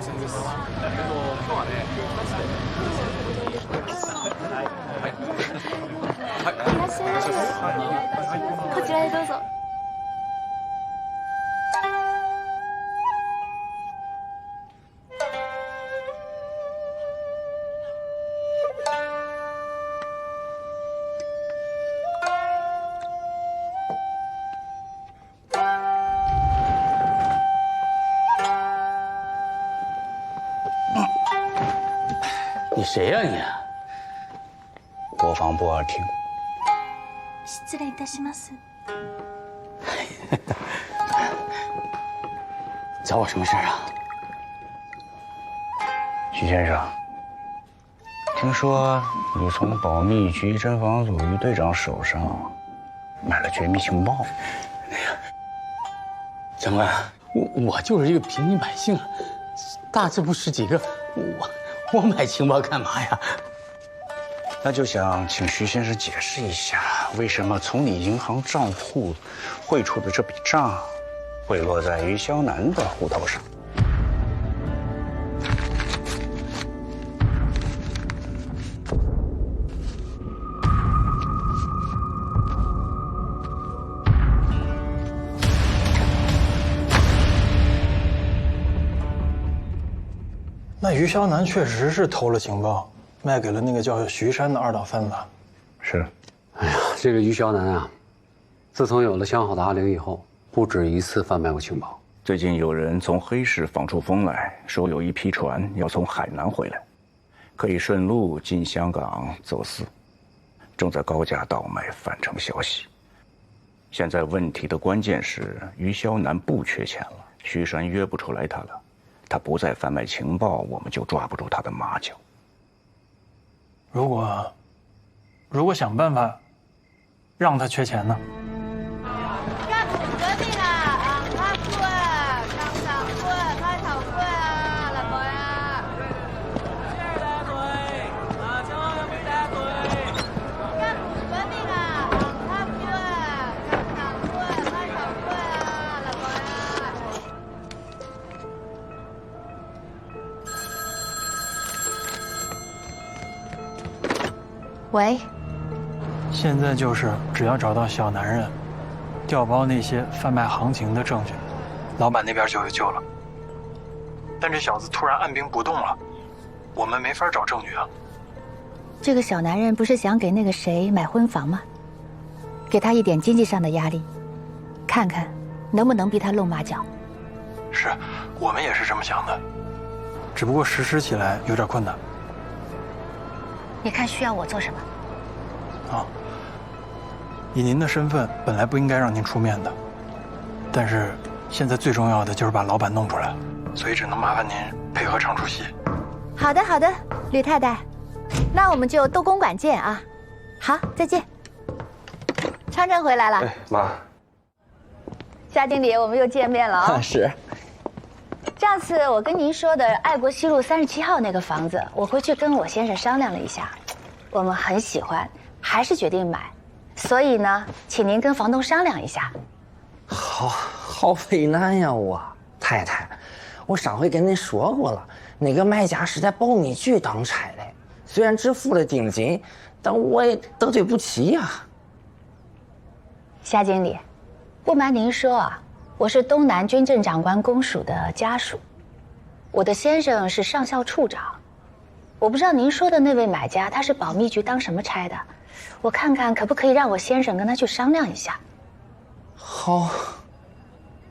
らっしゃいませ。こちらへどうぞ。你谁呀你？国防部二厅。失礼いたします。找我什么事啊？徐先生，听说你从保密局侦防组于队长手上买了绝密情报。长官，我就是一个平民百姓，大字不识几个，我买情报干嘛呀？那就想请徐先生解释一下，为什么从你银行账户汇出的这笔账会落在于肖楠的户头上？那于肖楠确实是偷了情报，卖给了那个叫徐山的二道贩子。是。哎呀，这个于肖楠啊，自从有了相好的阿玲以后，不止一次贩卖过情报。最近有人从黑市放出风来，说有一批船要从海南回来，可以顺路进香港走私，正在高价倒卖返程消息。现在问题的关键是于肖楠不缺钱了，徐山约不出来他了。他不再贩卖情报，我们就抓不住他的马脚。如果想办法让他缺钱呢？喂，现在就是只要找到小男人，调包那些贩卖行情的证据，老板那边就有救了。但这小子突然按兵不动了，我们没法找证据啊。这个小男人不是想给那个谁买婚房吗？给他一点经济上的压力，看看能不能逼他露马脚。是，我们也是这么想的，只不过实施起来有点困难。你看需要我做什么？以您的身份，本来不应该让您出面的，但是现在最重要的就是把老板弄出来，所以只能麻烦您配合唱出戏。好的，好的，吕太太，那我们就斗公馆见啊！好，再见。昌昌回来了。哎，妈。夏经理，我们又见面了啊！是。上次我跟您说的爱国西路37号那个房子，我回去跟我先生商量了一下，我们很喜欢，还是决定买。所以呢，请您跟房东商量一下。好为难呀，我太太，我上回跟您说过了，那个卖家是在保密局当差的，虽然只付了定金，但我也得罪不起呀。夏经理，不瞒您说啊，我是东南军政长官公署的家属，我的先生是上校处长。我不知道您说的那位买家他是保密局当什么差的，我看看可不可以让我先生跟他去商量一下。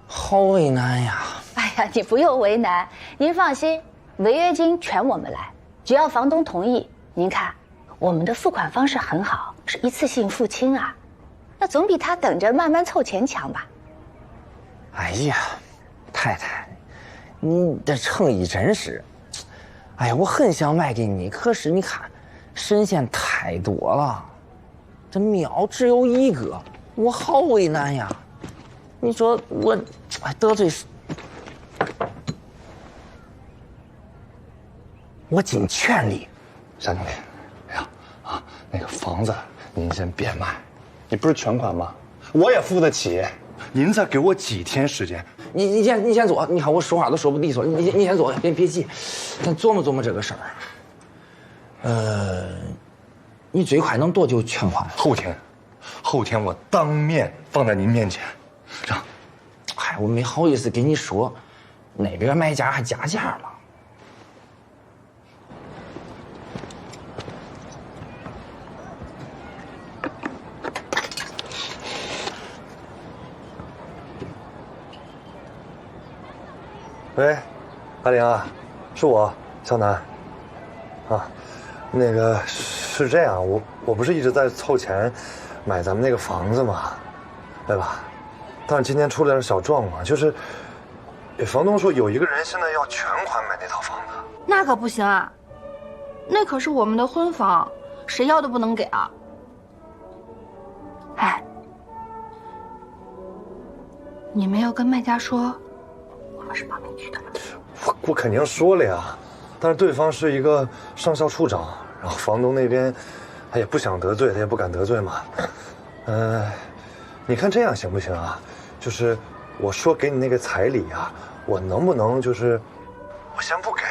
好为难呀！哎呀，你不用为难，您放心，违约金全我们来，只要房东同意。您看，我们的付款方式很好，是一次性付清啊，那总比他等着慢慢凑钱强吧？哎呀，太太，你的诚意真是，哎呀，我很想卖给你，可是你看，神仙太多了，这庙只有一个，我好为难呀。你说我得罪，我尽全力。夏经理，哎呀那个房子您先别卖，你不是全款吗？我也付得起。您再给我几天时间，你先坐。你看我说话都说不利索，你先坐，别急，咱琢磨琢磨这个事儿。你最快能多久全款？后天我当面放在您面前，让。嗨，我没好意思跟你说，那边卖家还加价了。喂，阿玲啊，是我肖楠。啊，那个是这样，我不是一直在凑钱买咱们那个房子嘛，对吧？但是今天出了点小状况，就是房东说有一个人现在要全款买那套房子。那可不行啊，那可是我们的婚房，谁要都不能给啊。哎，你没有跟卖家说我们是保密局的吗？我肯定说了呀，但是对方是一个上校处长，然后房东那边他也不想得罪，他也不敢得罪嘛。你看这样行不行啊？就是我说给你那个彩礼啊，我能不能就是我先不给，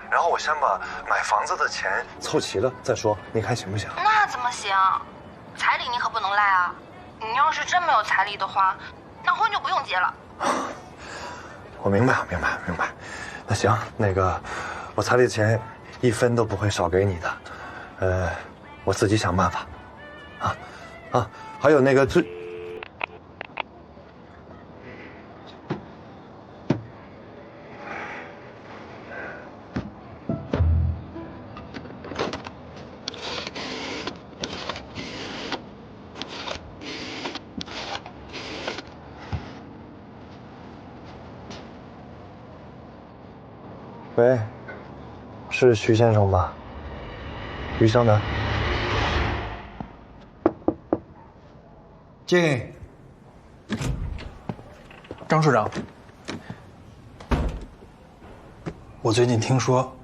然后我先把买房子的钱凑齐了再说，你看行不行？那怎么行？彩礼你可不能赖啊！你要是真没有彩礼的话，那婚就不用结了。我明白。那行，那个我彩礼钱1分都不会少给你的，我自己想办法。还有那个喂，是徐先生吧？于湘南。进。张处长，我最近听说，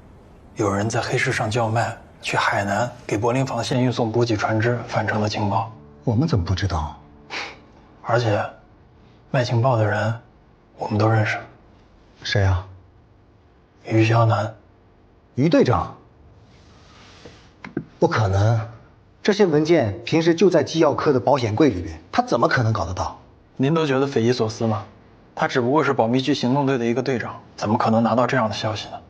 有人在黑市上叫卖，去海南给柏林防线运送补给船只返程的情报。我们怎么不知道？而且，卖情报的人，我们都认识。谁啊？于湘南。于队长？不可能，这些文件平时就在机要科的保险柜里面，他怎么可能搞得到？您都觉得匪夷所思吗？他只不过是保密局行动队的一个队长，怎么可能拿到这样的消息呢？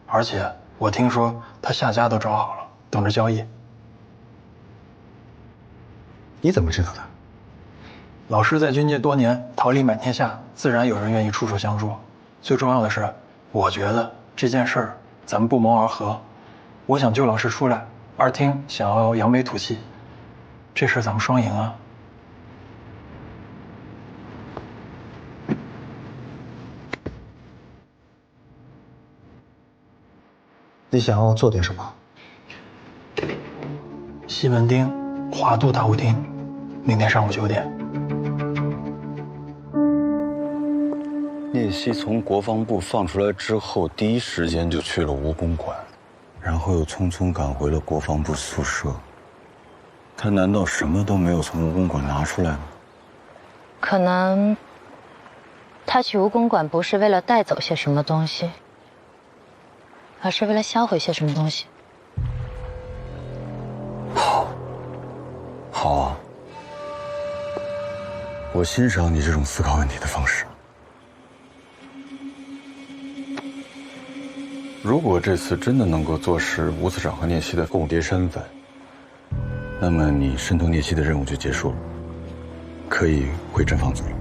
而且我听说他下家都找好了，等着交易。你怎么知道的？老师在军界多年，桃李满天下，自然有人愿意出手相助。最重要的是，我觉得这件事儿咱们不谋而合。我想救老师出来，二厅想要扬眉吐气，这事儿咱们双赢啊！你想要做点什么？西门町华都大舞厅，明天上午9点。聂曦从国防部放出来之后，第一时间就去了吴公馆，然后又匆匆赶回了国防部宿舍。他难道什么都没有从吴公馆拿出来吗？可能他去吴公馆不是为了带走些什么东西，而是为了销毁些什么东西。好啊，我欣赏你这种思考问题的方式。如果这次真的能够坐实吴次长和聂曦的共谍身份，那么你渗透聂曦的任务就结束了，可以回侦防组了。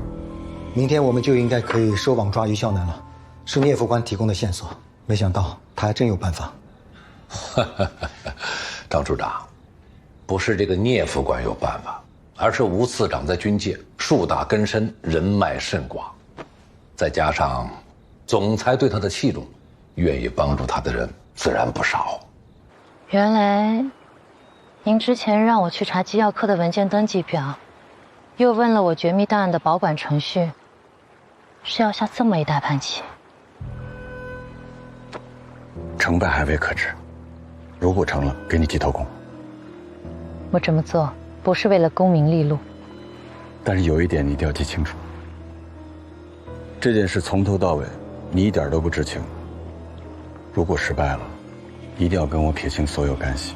明天我们就应该可以收网抓于啸南了，是聂副官提供的线索，没想到他还真有办法。张处长，不是这个聂副官有办法，而是吴次长在军界树大根深，人脉甚广，再加上总裁对他的器重，愿意帮助他的人自然不少。原来，您之前让我去查机要科的文件登记表，又问了我绝密档案的保管程序，是要下这么一大盘棋。成败还未可知，如果成了，给你记头功。我这么做不是为了功名利禄，但是有一点你一定要记清楚，这件事从头到尾，你一点都不知情。如果失败了，一定要跟我撇清所有干系。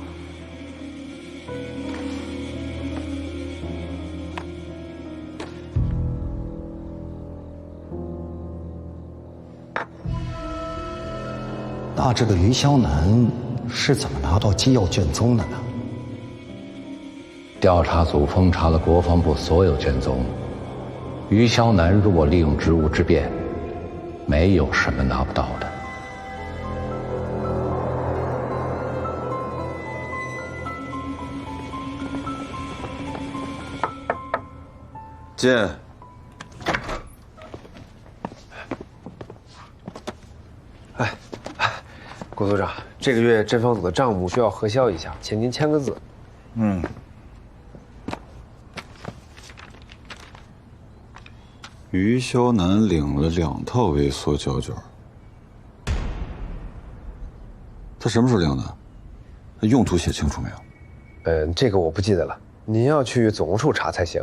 那这个于霄南是怎么拿到机要卷宗的呢？调查组封查了国防部所有卷宗，于霄南若利用职务之便，没有什么拿不到的。进。郭组长，这个月侦防组的账目需要核销一下，请您签个字。于霄南领了2套微缩胶卷，他什么时候领的？他用途写清楚没有？这个我不记得了，您要去总务处查才行。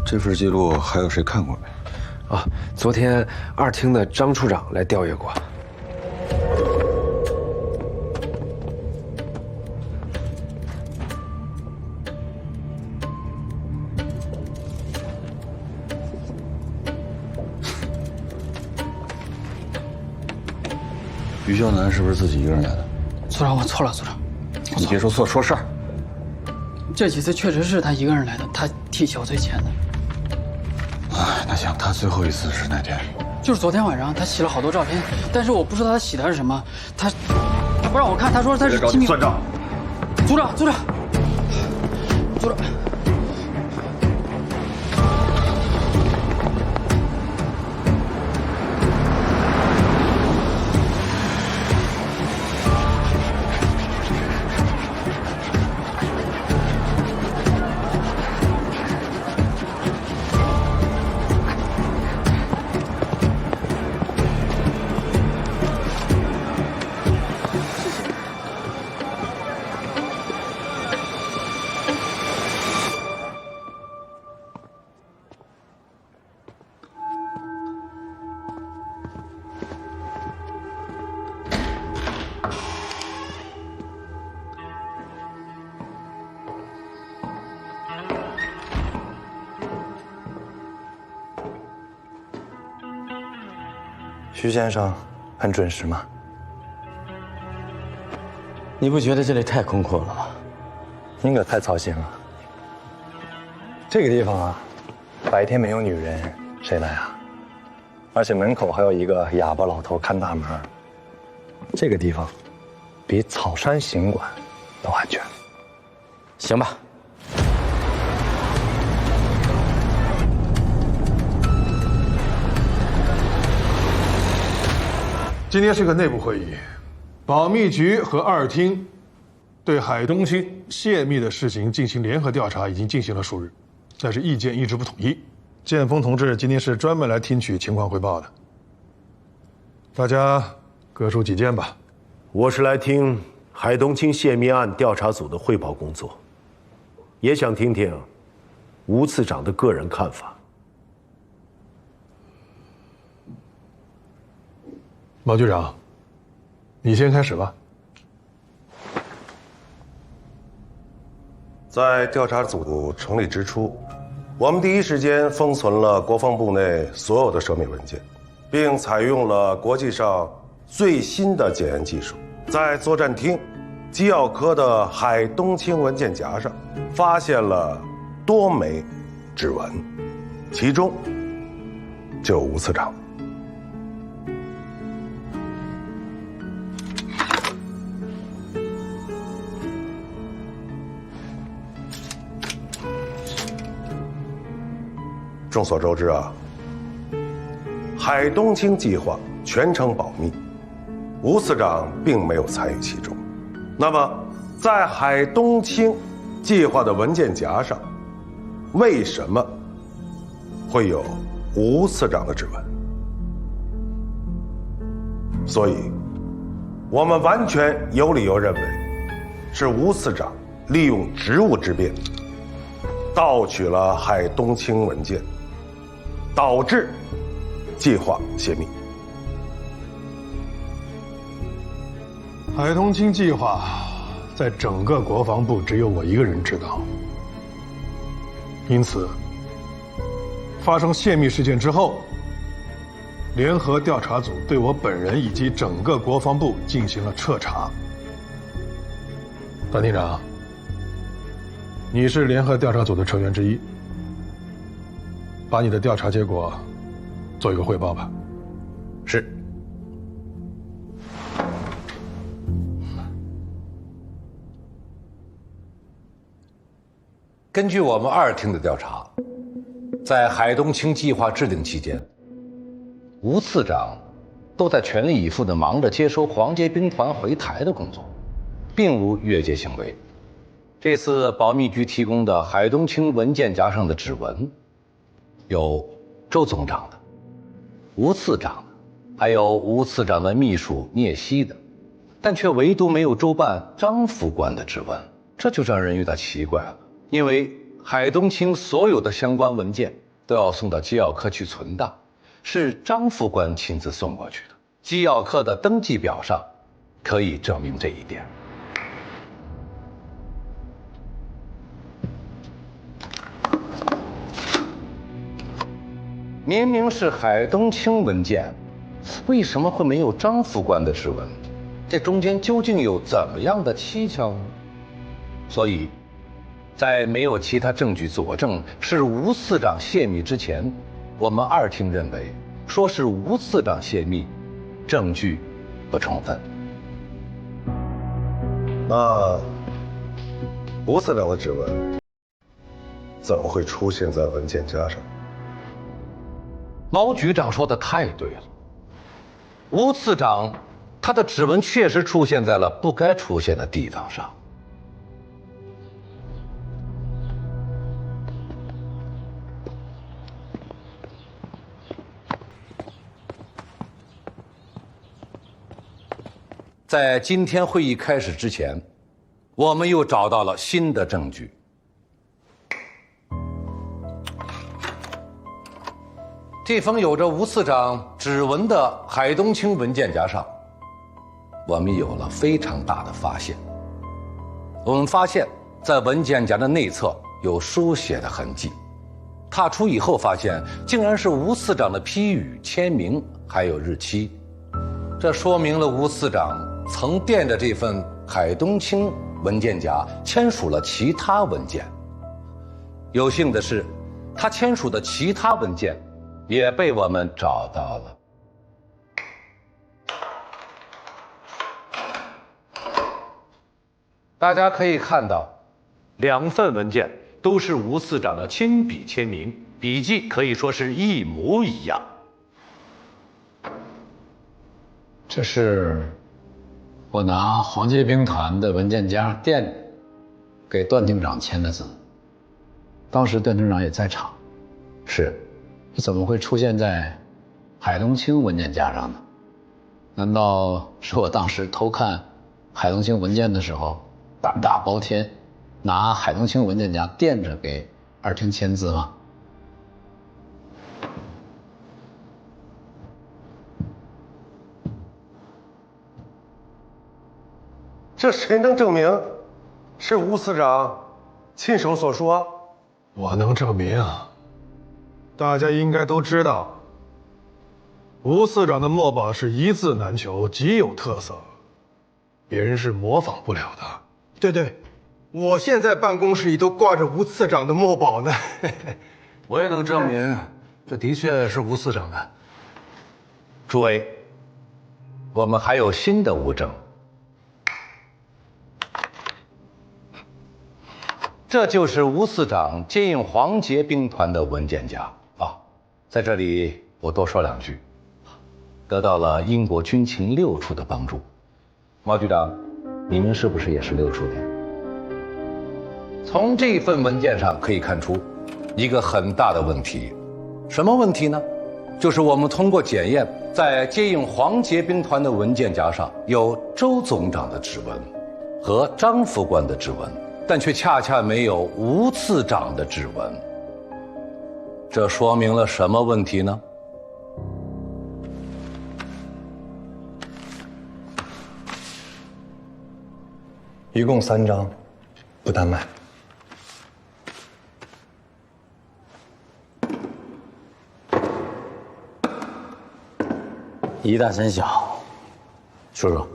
这份记录还有谁看过没？啊，昨天2厅的张处长来调阅过。于霄南是不是自己一个人来的？组长，我错了，组长。你别说错，说事儿。这几次确实是他一个人来的，他替小崔签的。哎，那行，他最后一次是哪天？就是昨天晚上，他洗了好多照片，但是我不知道他洗的是什么，他不让我看，他说他是机密。算账。组长。徐先生很准时吗？你不觉得这里太空阔了吗？您可太操心了。这个地方啊，白天没有女人，谁来啊？而且门口还有一个哑巴老头看大门。这个地方，比草山行馆都安全。行吧。今天是个内部会议，保密局和2厅对海东青泄密的事情进行联合调查，已经进行了数日，但是意见一直不统一。建峰同志今天是专门来听取情况汇报的，大家各抒己见吧。我是来听海东青泄密案调查组的汇报工作，也想听听吴次长的个人看法。毛局长，你先开始吧。在调查组成立之初，我们第一时间封存了国防部内所有的涉密文件，并采用了国际上最新的检验技术，在作战厅机要科的海东青文件夹上发现了多枚指纹，其中就有吴次长。众所周知啊，海东青计划全程保密，吴次长并没有参与其中。那么，在海东青计划的文件夹上，为什么会有吴次长的指纹，所以，我们完全有理由认为，是吴次长利用职务之便，盗取了海东青文件，导致计划泄密。海东青计划在整个国防部只有我一个人知道，因此发生泄密事件之后，联合调查组对我本人以及整个国防部进行了彻查。段厅长，你是联合调查组的成员之一，把你的调查结果做一个汇报吧。是。根据我们2厅的调查，在海东青计划制定期间，吴次长都在全力以赴地忙着接收黄捷兵团回台的工作，并无越界行为。这次保密局提供的海东青文件夹上的指纹，有周总长的、吴次长的，还有吴次长的秘书聂曦的，但却唯独没有周办张副官的指纹，这就让人有点奇怪了。因为海东青所有的相关文件都要送到机要科去存档，是张副官亲自送过去的。机要科的登记表上可以证明这一点。明明是海东青文件，为什么会没有张副官的指纹？这中间究竟有怎么样的蹊跷呢？所以在没有其他证据佐证是吴次长泄密之前，我们2厅认为，说是吴次长泄密，证据不充分。那吴次长的指纹怎么会出现在文件夹上？毛局长说的太对了，吴次长他的指纹确实出现在了不该出现的地方上。在今天会议开始之前，我们又找到了新的证据。这封有着吴次长指纹的海东青文件夹上，我们有了非常大的发现。我们发现，在文件夹的内侧有书写的痕迹，踏出以后发现，竟然是吴次长的批语、签名，还有日期。这说明了吴次长曾垫着这份海东青文件夹签署了其他文件。有幸的是，他签署的其他文件也被我们找到了。大家可以看到，2份文件都是吴次长的亲笔签名，笔迹可以说是一模一样。这是我拿黄捷兵团的文件夹垫给段厅长签的字，当时段厅长也在场。是，这怎么会出现在海东青文件夹上呢？难道是我当时偷看海东青文件的时候，胆大包天，拿海东青文件夹垫着给2厅签字吗？这谁能证明是吴次长亲手所说？我能证明啊。大家应该都知道，吴次长的墨宝是一字难求，极有特色，别人是模仿不了的。对对，我现在办公室里都挂着吴次长的墨宝呢。我也能证明，这的确是吴次长的。诸位，我们还有新的物证。这就是吴次长接应黄捷兵团的文件夹啊！在这里我多说2句，得到了英国军情6处的帮助。毛局长，你们是不是也是6处的？从这份文件上可以看出一个很大的问题，什么问题呢？就是我们通过检验，在接应黄捷兵团的文件夹上有周总长的指纹和张副官的指纹，但却恰恰没有吴次长的指纹。这说明了什么问题呢？一共3张，不单卖。一大三小，说说。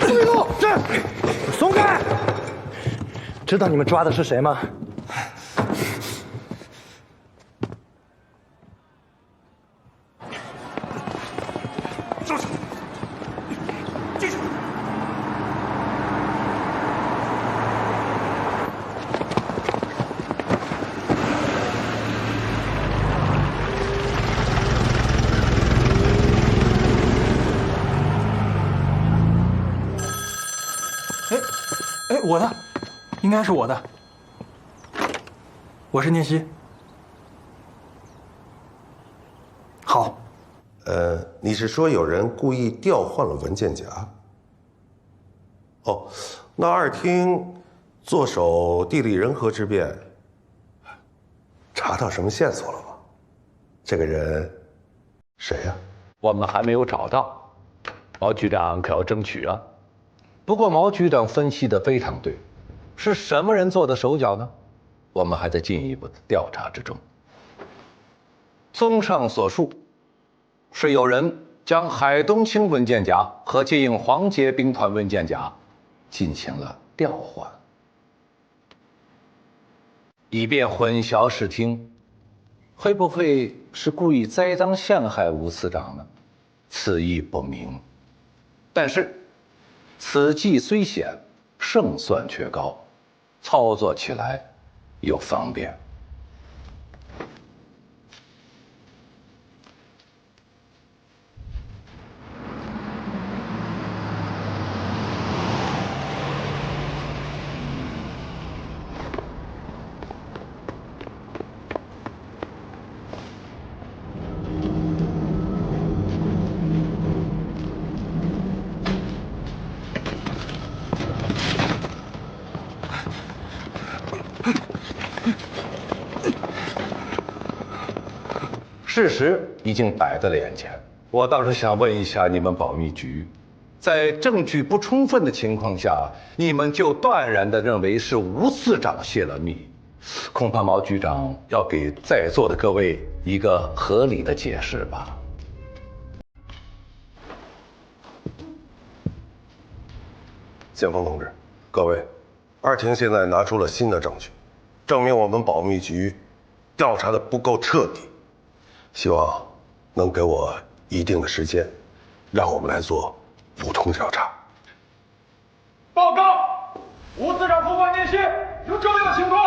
注意路，这松开！知道你们抓的是谁吗？上去，进去。哎，我的，应该是我的。我是聂西。好。你是说有人故意调换了文件夹？哦，那二厅坐守地利人和之便，查到什么线索了吗？这个人谁呀？我们还没有找到，毛局长可要争取啊。不过毛局长分析的非常对，是什么人做的手脚呢？我们还在进一步的调查之中。综上所述，是有人将海东青文件夹和接应黄捷兵团文件夹进行了调换，以便混淆视听。会不会是故意栽赃陷害吴司长呢？此意不明。但是此计虽险，胜算却高，操作起来又方便。事实已经摆在了眼前，我倒是想问一下你们保密局，在证据不充分的情况下，你们就断然地认为是吴次长泄了密，恐怕毛局长要给在座的各位一个合理的解释吧。建峰同志，各位，二庭现在拿出了新的证据，证明我们保密局调查的不够彻底。希望能给我一定的时间，让我们来做补充调查。报告，吴司长副官聂西有重要情况。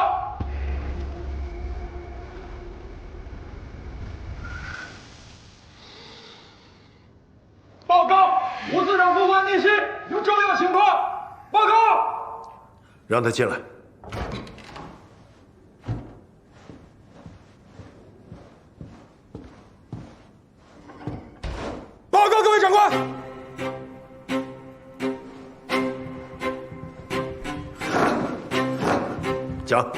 报告，吴司长副官聂西有重要情况。报告。让他进来。报告各位长官，讲。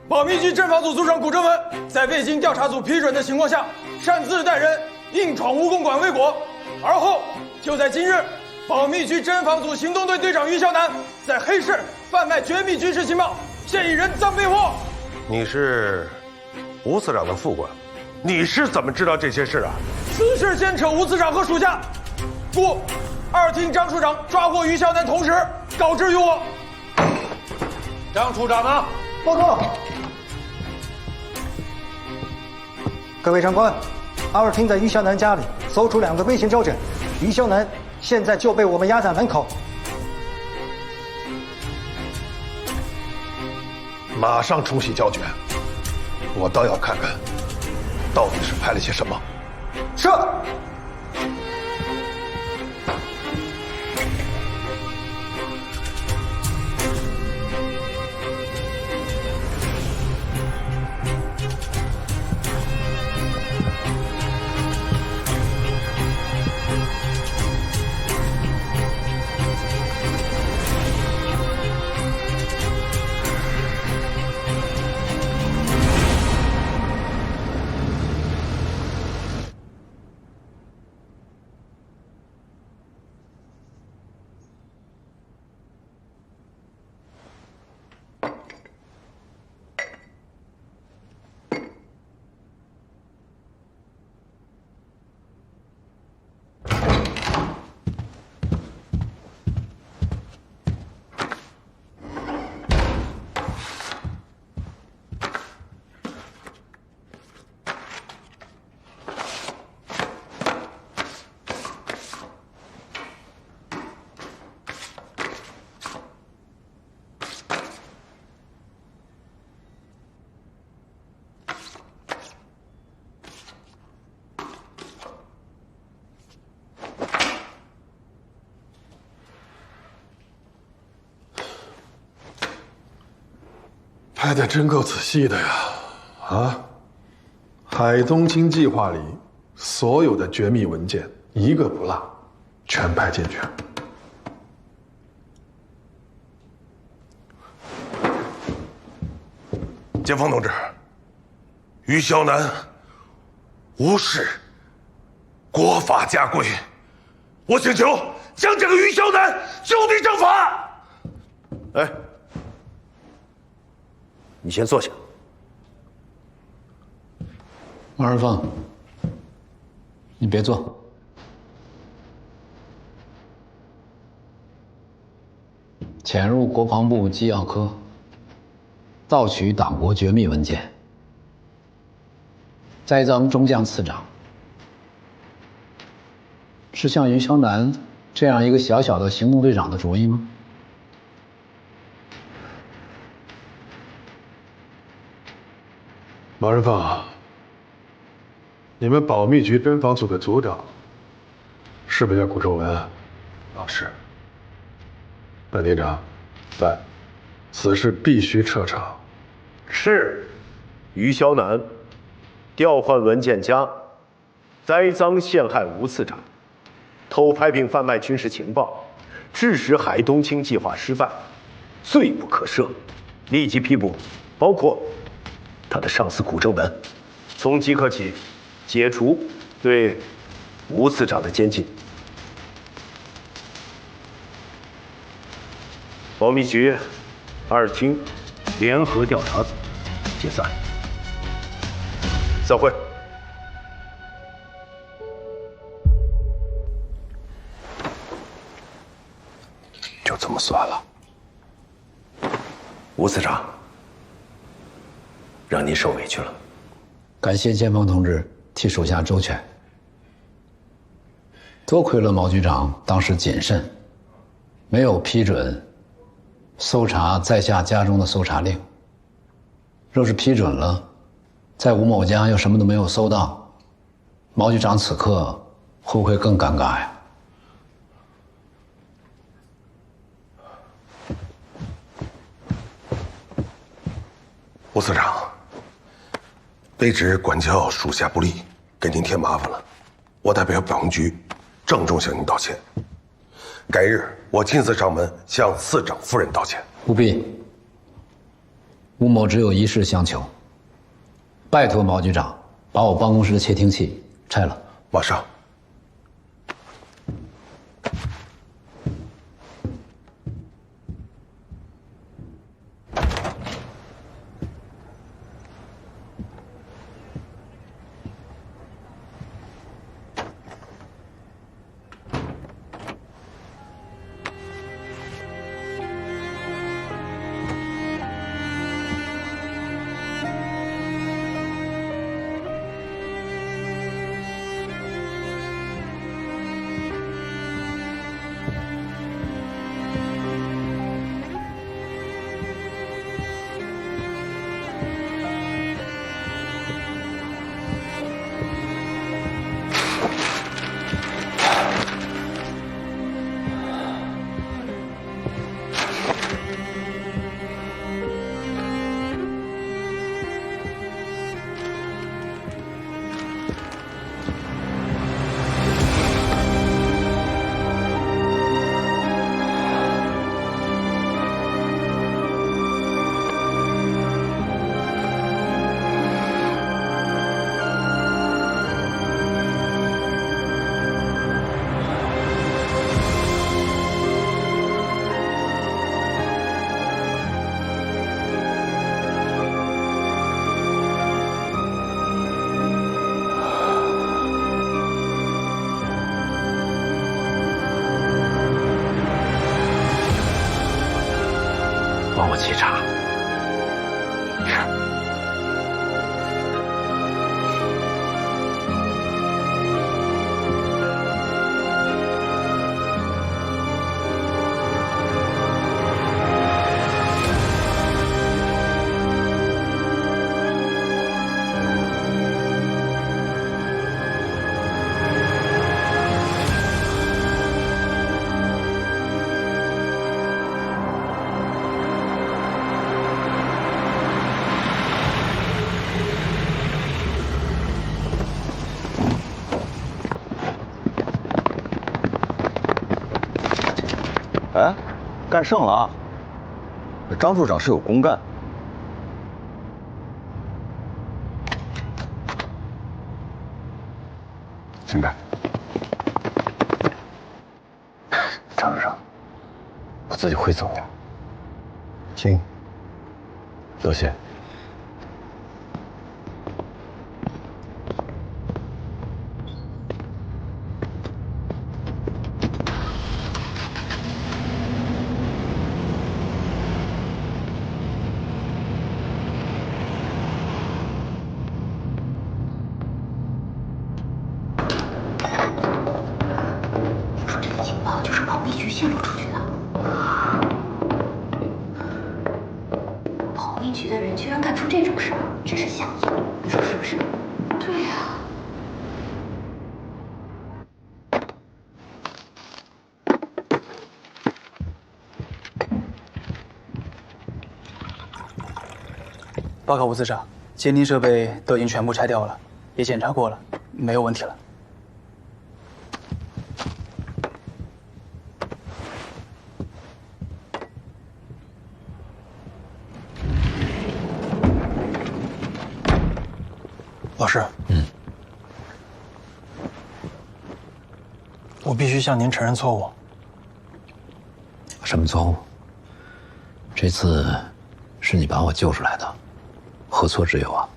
保密局侦防组组长古正文在未经调查组批准的情况下，擅自带人硬闯蜈蚣馆未果，而后就在今日，保密局侦防组行动队队长于孝南在黑市贩卖绝密军事情报，现已人赃被获。你是吴司长的副官，你是怎么知道这些事啊？此事牵扯吴司长和属下，故二厅张处长抓获于孝南同时告知于我。张处长呢？报告。各位长官，二厅在于孝南家里搜出2个微型交枕，于孝南现在就被我们押在门口。马上冲洗胶卷，我倒要看看，到底是拍了些什么。是。拍的真够仔细的呀！啊，海东青计划里所有的绝密文件一个不落，全拍进去。前锋同志，于肖南无视国法家规，我请求将这个于肖南就地正法。哎，你先坐下。王仁凤，你别坐。潜入国防部机要科，盗取党国绝密文件，栽赃中将次长，是像于肖南这样一个小小的行动队长的主意吗？王仁凤，你们保密局侦防组的组长是不是叫古仲文？是。本队长，在，此事必须彻查。是，于肖南调换文件夹，栽赃陷害吴次长，偷拍并贩卖军事情报，致使海东青计划失败，罪不可赦，立即批捕，包括他的上司古正文，从即刻起解除对吴次长的监禁。保密局2厅联合调查组解散。散会。就这么算了。吴次长，让您受委屈了。感谢前锋同志替属下周全，多亏了毛局长当时谨慎，没有批准搜查在下家中的搜查令。若是批准了，在吴某家又什么都没有搜到，毛局长此刻会不会更尴尬呀？吴次长，卑职管教属下不力，给您添麻烦了。我代表保密局郑重向您道歉。改日我亲自上门向次长夫人道歉。不必，吴某只有一事相求，拜托毛局长把我办公室的窃听器拆了。马上。帮我沏茶。干剩了啊！张处长是有公干。请开。张处长，我自己会走的。请。多谢。报告吴次长，监听设备都已经全部拆掉了，也检查过了，没有问题了。老师，我必须向您承认错误。什么错误？这次是你把我救出来的。何错之有啊！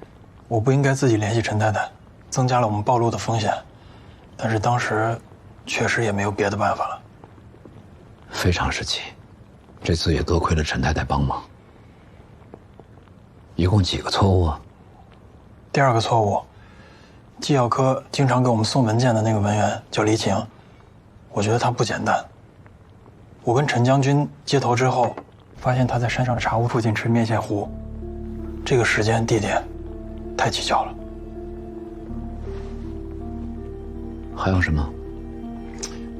我不应该自己联系陈太太，增加了我们暴露的风险。但是当时确实也没有别的办法了。非常时期，这次也多亏了陈太太帮忙。一共几个错误啊？第二个错误，纪要科经常给我们送文件的那个文员叫黎晴，我觉得他不简单。我跟陈将军接头之后，发现他在山上的茶屋附近吃面线糊。这个时间地点太蹊跷了。还有什么？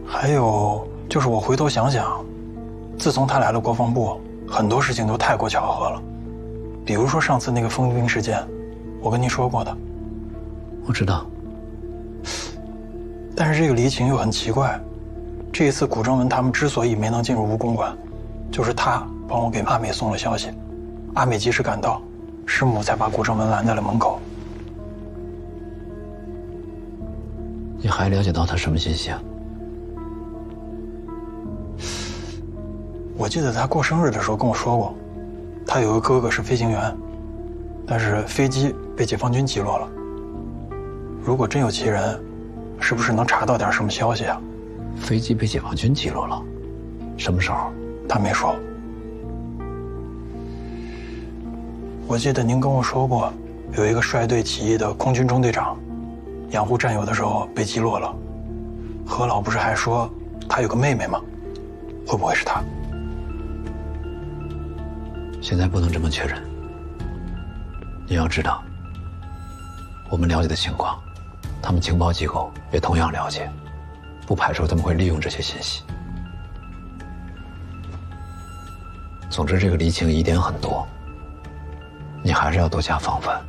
还有就是我回头想想，自从他来了国防部，很多事情都太过巧合了。比如说上次那个风兵事件，我跟您说过的。我知道。但是这个黎晴又很奇怪，这一次古正文他们之所以没能进入吴公馆，就是他帮我给阿美送了消息，阿美及时赶到。师母才把古正文拦在了门口。你还了解到他什么信息啊？我记得他过生日的时候跟我说过，他有个哥哥是飞行员，但是飞机被解放军击落了。如果真有其人，是不是能查到点什么消息啊？飞机被解放军击落了，什么时候？他没说。我记得您跟我说过，有一个率队起义的空军中队长，养护战友的时候被击落了。何老不是还说他有个妹妹吗？会不会是他？现在不能这么确认。你要知道，我们了解的情况，他们情报机构也同样了解，不排除他们会利用这些信息。总之，这个黎晴疑点很多。你还是要多加防范，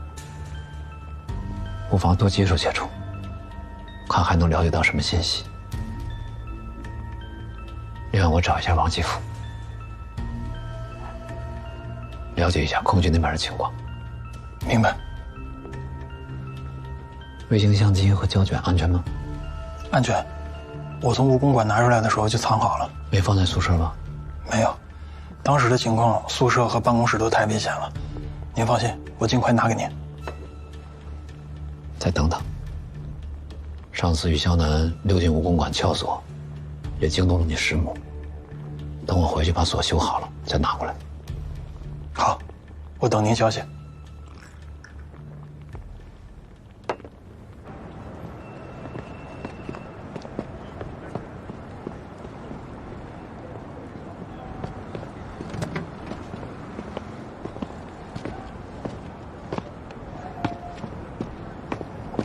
不妨多接触接触，看还能了解到什么信息。另外，我找一下王继福，了解一下空军那边的情况。明白。卫星相机和胶卷安全吗？安全，我从吴公馆拿出来的时候就藏好了。没放在宿舍吗？没有，当时的情况，宿舍和办公室都太危险了。您放心，我尽快拿给您。再等等，上次于湘南溜进吴公馆撬锁，也惊动了你师母。等我回去把锁修好了，再拿过来。好，我等您消息。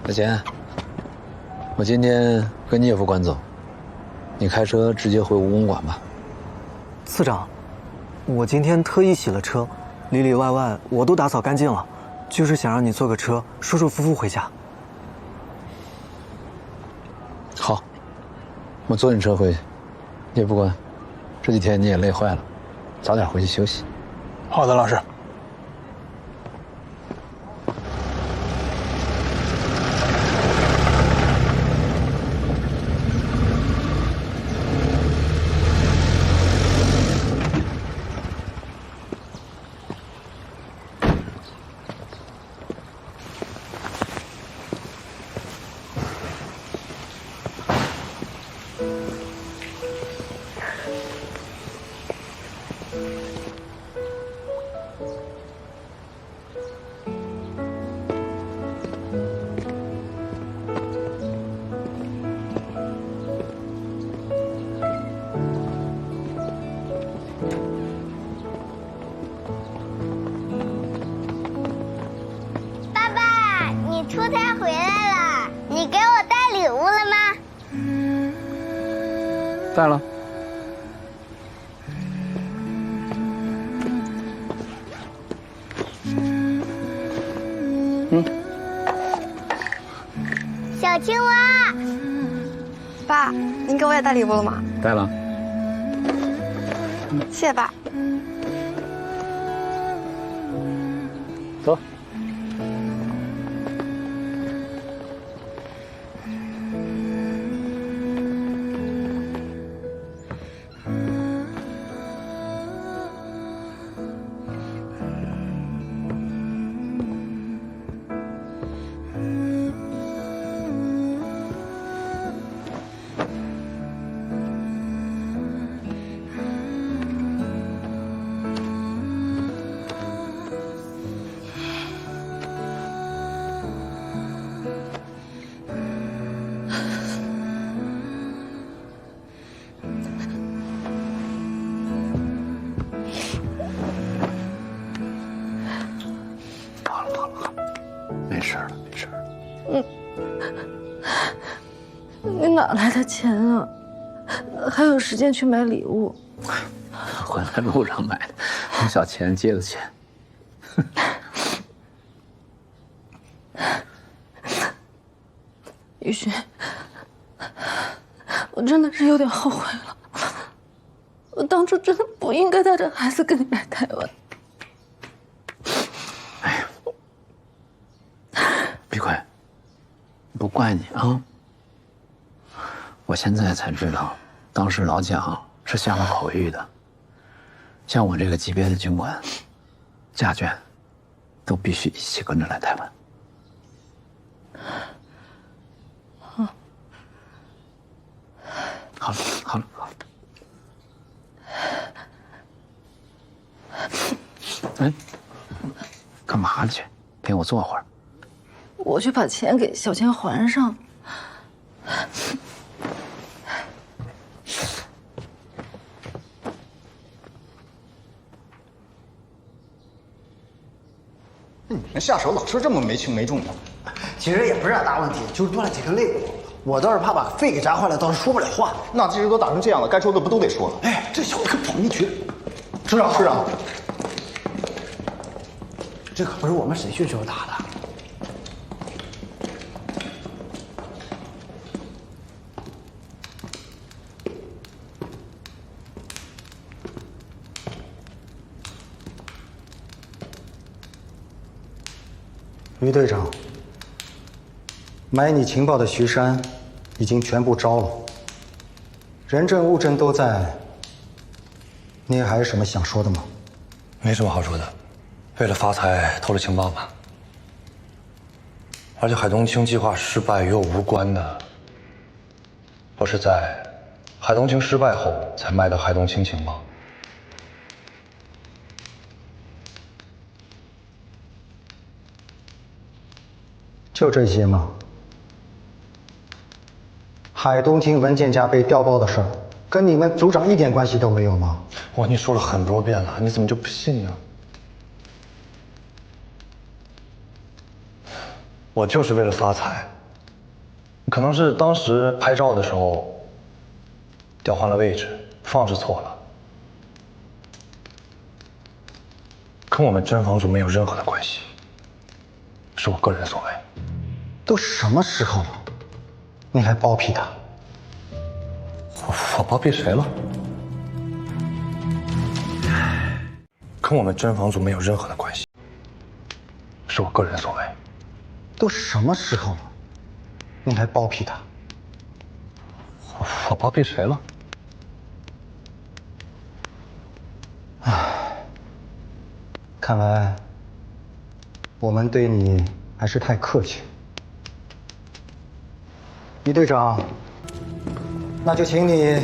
小钱，我今天跟聂副官走，你开车直接回吴公馆吧。次长，我今天特意洗了车，里里外外我都打扫干净了，就是想让你坐个车，舒舒服服回家。好，我坐你车回去。聂副官，这几天你也累坏了，早点回去休息。好的，老师。出差回来了，你给我带礼物了吗？带了。小青蛙。爸，您给我也带礼物了吗？带了。谢谢爸。走。没事了，没事了。你哪来的钱啊？还有时间去买礼物？回来路上买的，跟小钱借的钱。雨荨，我真的是有点后悔了。我当初真的不应该带着孩子跟你来台湾。闭嘴！不怪你啊。我现在才知道，当时老蒋是下了口谕的，像我这个级别的军官，家眷都必须一起跟着来台湾。好了，好了，好了。哎，干嘛去？陪我坐会儿。我去把钱给小钱还上。你们下手老是这么没轻没重的。其实也不是啥大问题，就是多了几根肋骨。我倒是怕把肺给扎坏了，倒是说不了话。那既然都打成这样了，该说的不都得说了？哎，这小子可保密局。师长，师长，这可不是我们审讯时候打的。于队长，买你情报的徐山已经全部招了，人证物证都在。你还有什么想说的吗？没什么好说的，为了发财偷了情报嘛。而且海东青计划失败与我无关的，我是在海东青失败后才卖的海东青情报。就这些吗？海东青文件夹被调包的事儿，跟你们组长一点关系都没有吗？我跟你说了很多遍了，你怎么就不信呢？我就是为了发财，可能是当时拍照的时候调换了位置，放置错了，跟我们侦防组没有任何的关系，是我个人所为。都什么时候了，你还包庇他？我包庇谁了？跟我们侦防组没有任何的关系，是我个人所为。都什么时候了，您还包庇他？我包庇谁了？看来我们对你还是太客气。于队长，那就请你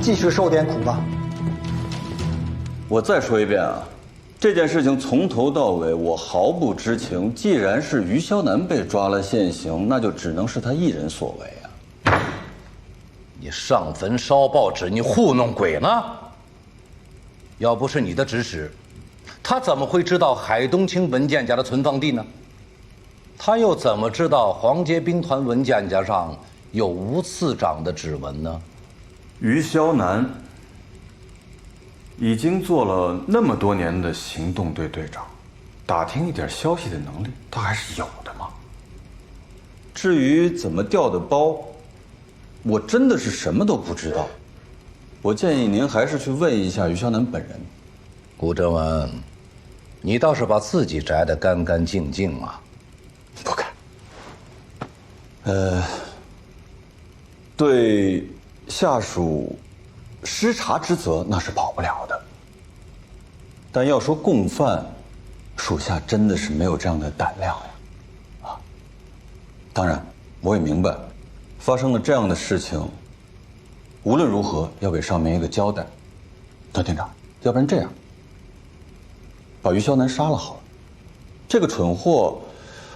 继续受点苦吧。我再说一遍啊，这件事情从头到尾我毫不知情。既然是于肖楠被抓了现行，那就只能是他一人所为啊。你上坟烧报纸，你糊弄鬼呢？要不是你的指使，他怎么会知道海东青文件夹的存放地呢？他又怎么知道黄捷兵团文件夹上有吴次长的指纹呢？于肖楠已经做了那么多年的行动队队长，打听一点消息的能力他还是有的嘛。至于怎么调的包，我真的是什么都不知道。我建议您还是去问一下于肖楠本人。古正文，你倒是把自己摘得干干净净啊！不敢。对下属失察之责那是跑不了的，但要说共犯，属下真的是没有这样的胆量呀。啊，当然我也明白，发生了这样的事情，无论如何要给上面一个交代。段厅长，要不然这样，把于肖楠杀了好了。这个蠢货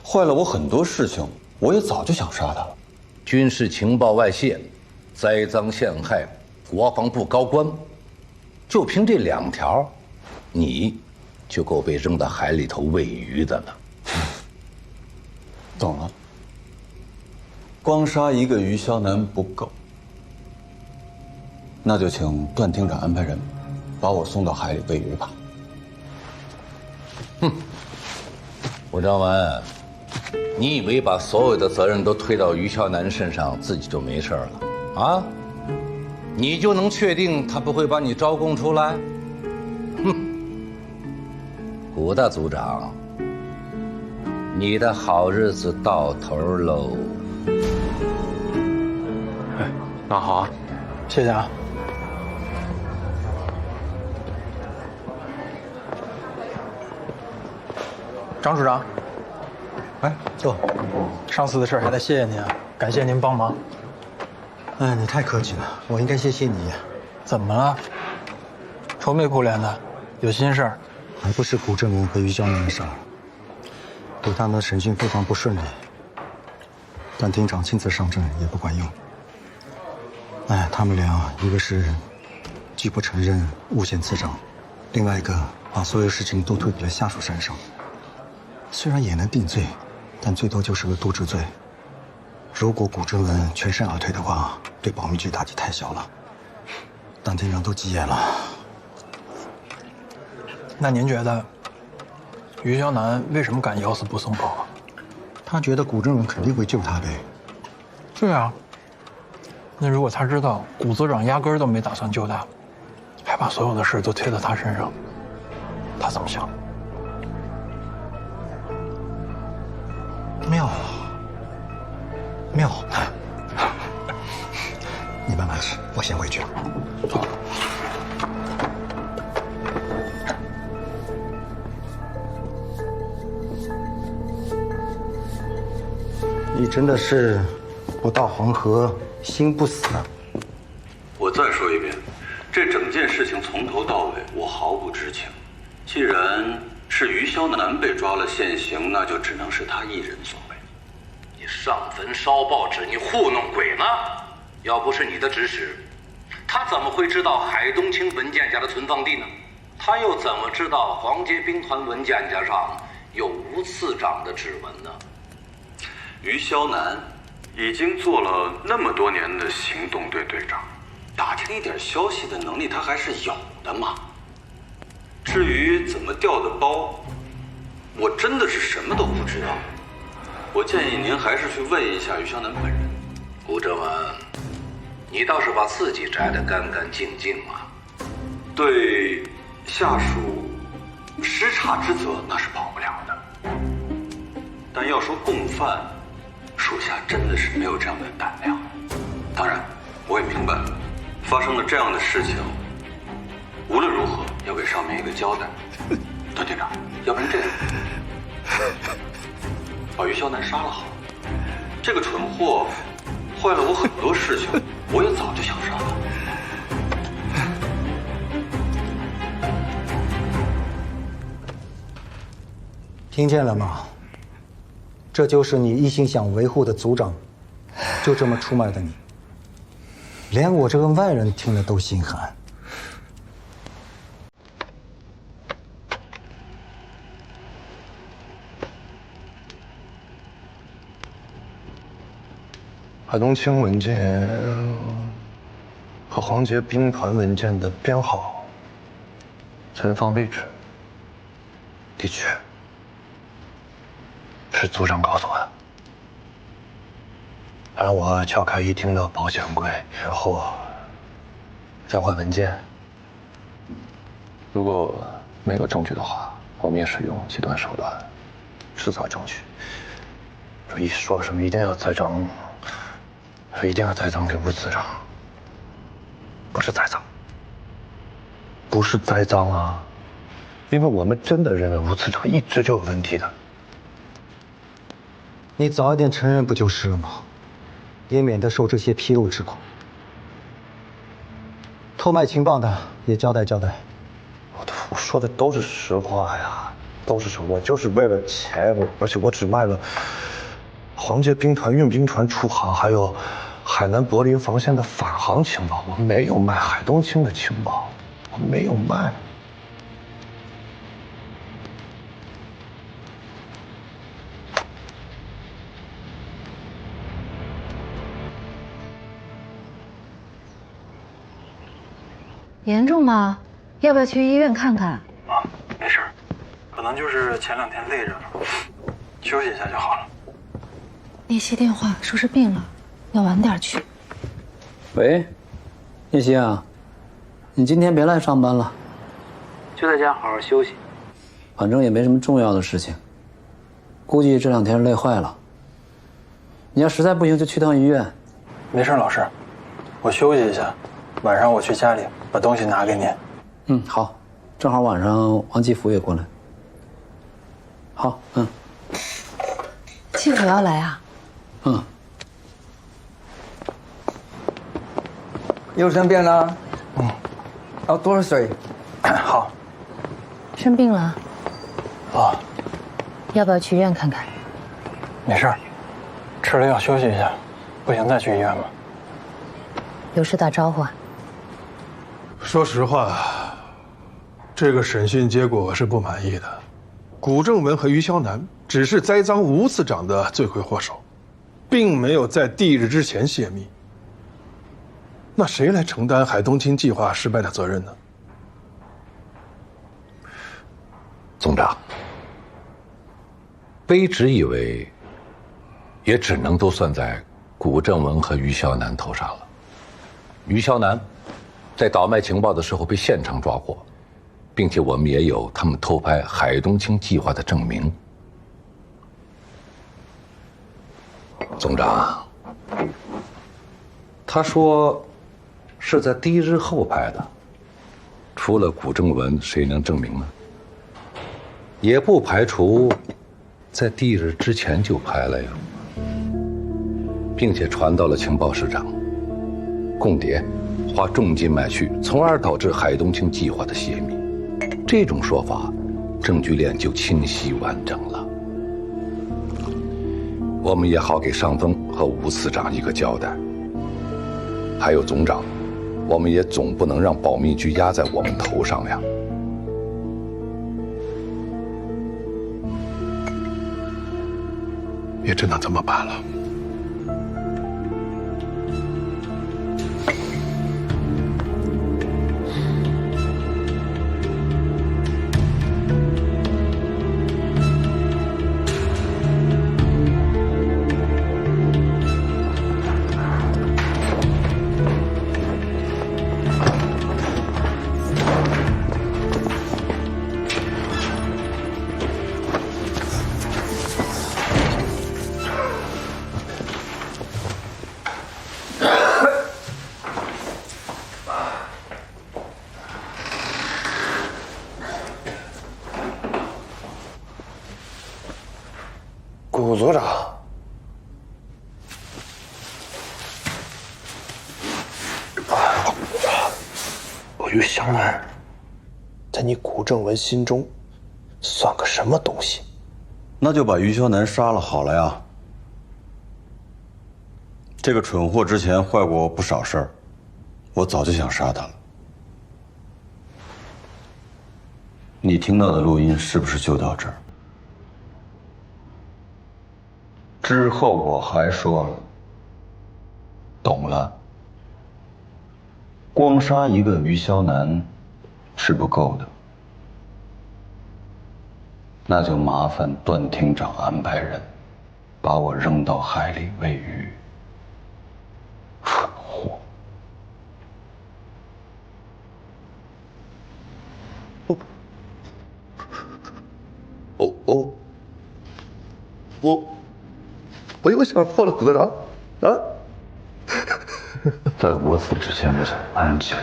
坏了我很多事情，我也早就想杀他了。军事情报外泄，栽赃陷害国防部高官，就凭这2条，你就够被扔到海里头喂鱼的了。懂了。光杀一个于肖楠不够，那就请段厅长安排人把我送到海里喂鱼吧。哼，吴章文，你以为把所有的责任都推到于肖楠身上，自己就没事了啊？你就能确定他不会把你招供出来？哼，古大组长，你的好日子到头喽！哎，那好啊，谢谢啊。张处长，哎，坐。上次的事还得谢谢您啊，感谢您帮忙。哎，你太客气了，我应该谢谢你。怎么了？愁眉苦脸的，有心事儿？还不是古正文和于肖楠的事儿，对他们的审讯非常不顺利，段厅长亲自上阵也不管用。哎，他们俩一个是拒不承认诬陷次长，另外一个把所有事情都推给了下属身上。虽然也能定罪，但最多就是个渎职罪。如果古正文全身而退的话，对保密局打击太小了。段厅长都急眼了。那您觉得于肖楠为什么敢咬死不松口啊？他觉得古正文肯定会救他呗。对啊。那如果他知道古组长压根儿都没打算救他，还把所有的事都推到他身上，他怎么想？妙，妙。你慢慢吃，我先回去了。走。你真的是不到黄河心不死啊！我再说一遍，这整件事情从头到尾我毫不知情。既然是于肖楠被抓了现行，那就只能是他一人所为。你上坟烧报纸，你糊弄鬼呢？要不是你的指使，他怎么会知道海东青文件夹的存放地呢？他又怎么知道黄捷兵团文件夹上有吴次长的指纹呢？于肖楠已经做了那么多年的行动队队长，打听一点消息的能力他还是有的嘛。至于怎么调的包，我真的是什么都不知道。我建议您还是去问一下于肖楠本人。古正文，你倒是把自己摘得干干净净啊！对下属失察之责那是跑不了的。但要说共犯，属下真的是没有这样的胆量。当然，我也明白，发生了这样的事情，无论如何要给上面一个交代。段队长，要不然这样，把于肖南杀了好了。这个蠢货坏了我很多事情，我也早就想杀他。听见了吗？这就是你一心想维护的组长，就这么出卖的你，连我这个外人听了都心寒。海东青文件和黄杰兵团文件的编号、存放位置，的确是组长告诉我的。他让我撬开一厅的保险柜，然后交换文件。如果没有证据的话，我们也使用极端手段制造证据。说什么一定要栽赃。一定要栽赃给吴次长，不是栽赃，不是栽赃啊！因为我们真的认为吴次长一直就有问题的。你早一点承认不就是了吗？也免得受这些披露之苦。偷卖情报的也交代交代。我说的都是实话呀，都是实话。我就是为了钱，而且我只卖了黄杰兵团运兵船出航，还有海南柏林防线的返航情报，我没有卖海东青的情报，我没有卖。严重吗？要不要去医院看看？啊，没事，可能就是前2天累着了，休息一下就好了。聂曦电话说是病了，要晚点去。喂，聂曦啊，你今天别来上班了，就在家好好休息。反正也没什么重要的事情，估计这2天累坏了。你要实在不行就去趟医院。没事，老师，我休息一下，晚上我去家里把东西拿给您。嗯，好，正好晚上王继福也过来。好，继福要来啊？又生病了？要多少水？好。生病了？啊。要不要去医院看看？没事，吃了药休息一下，不行再去医院吧。有事打招呼啊。说实话，这个审讯结果我是不满意的。古正文和于肖南只是栽赃吴次长的罪魁祸首，并没有在帝日之前泄密。那谁来承担海东青计划失败的责任呢？总长，卑职以为，也只能都算在古正文和于肖南头上了。于肖南在倒卖情报的时候被现场抓获，并且我们也有他们偷拍海东青计划的证明。总长，他说是在第1日后拍的，除了古正文，谁能证明呢？也不排除在第1日之前就拍了呀，并且传到了情报室长，共谍花重金买去，从而导致海东青计划的泄密。这种说法，证据链就清晰完整了。我们也好给上峰和吴次长一个交代。还有总长，我们也总不能让保密局压在我们头上呀。也只能这么办了。谷组长，于湘南，在你谷正文心中，算个什么东西？那就把于湘南杀了好了呀。这个蠢货之前坏过我不少事儿，我早就想杀他了。你听到的录音是不是就到这儿？之后我还说了，懂了。光杀一个于湘南是不够的，那就麻烦段厅长安排人把我扔到海里喂鱼。蠢货！我又想错了，组长啊！在我死之前，我想安静。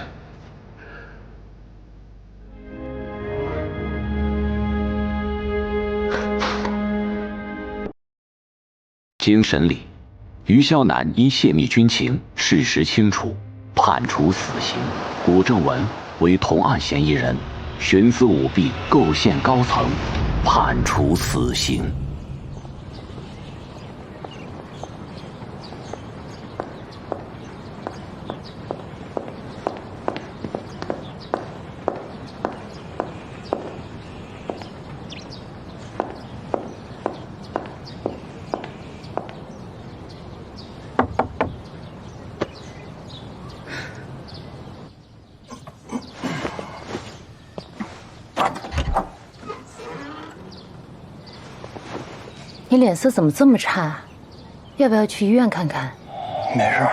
经审理，于湘南因泄密军情，事实清楚，判处死刑。谷正文为同案嫌疑人，徇私舞弊，构陷高层，判处死刑。你脸色怎么这么差？要不要去医院看看？没事，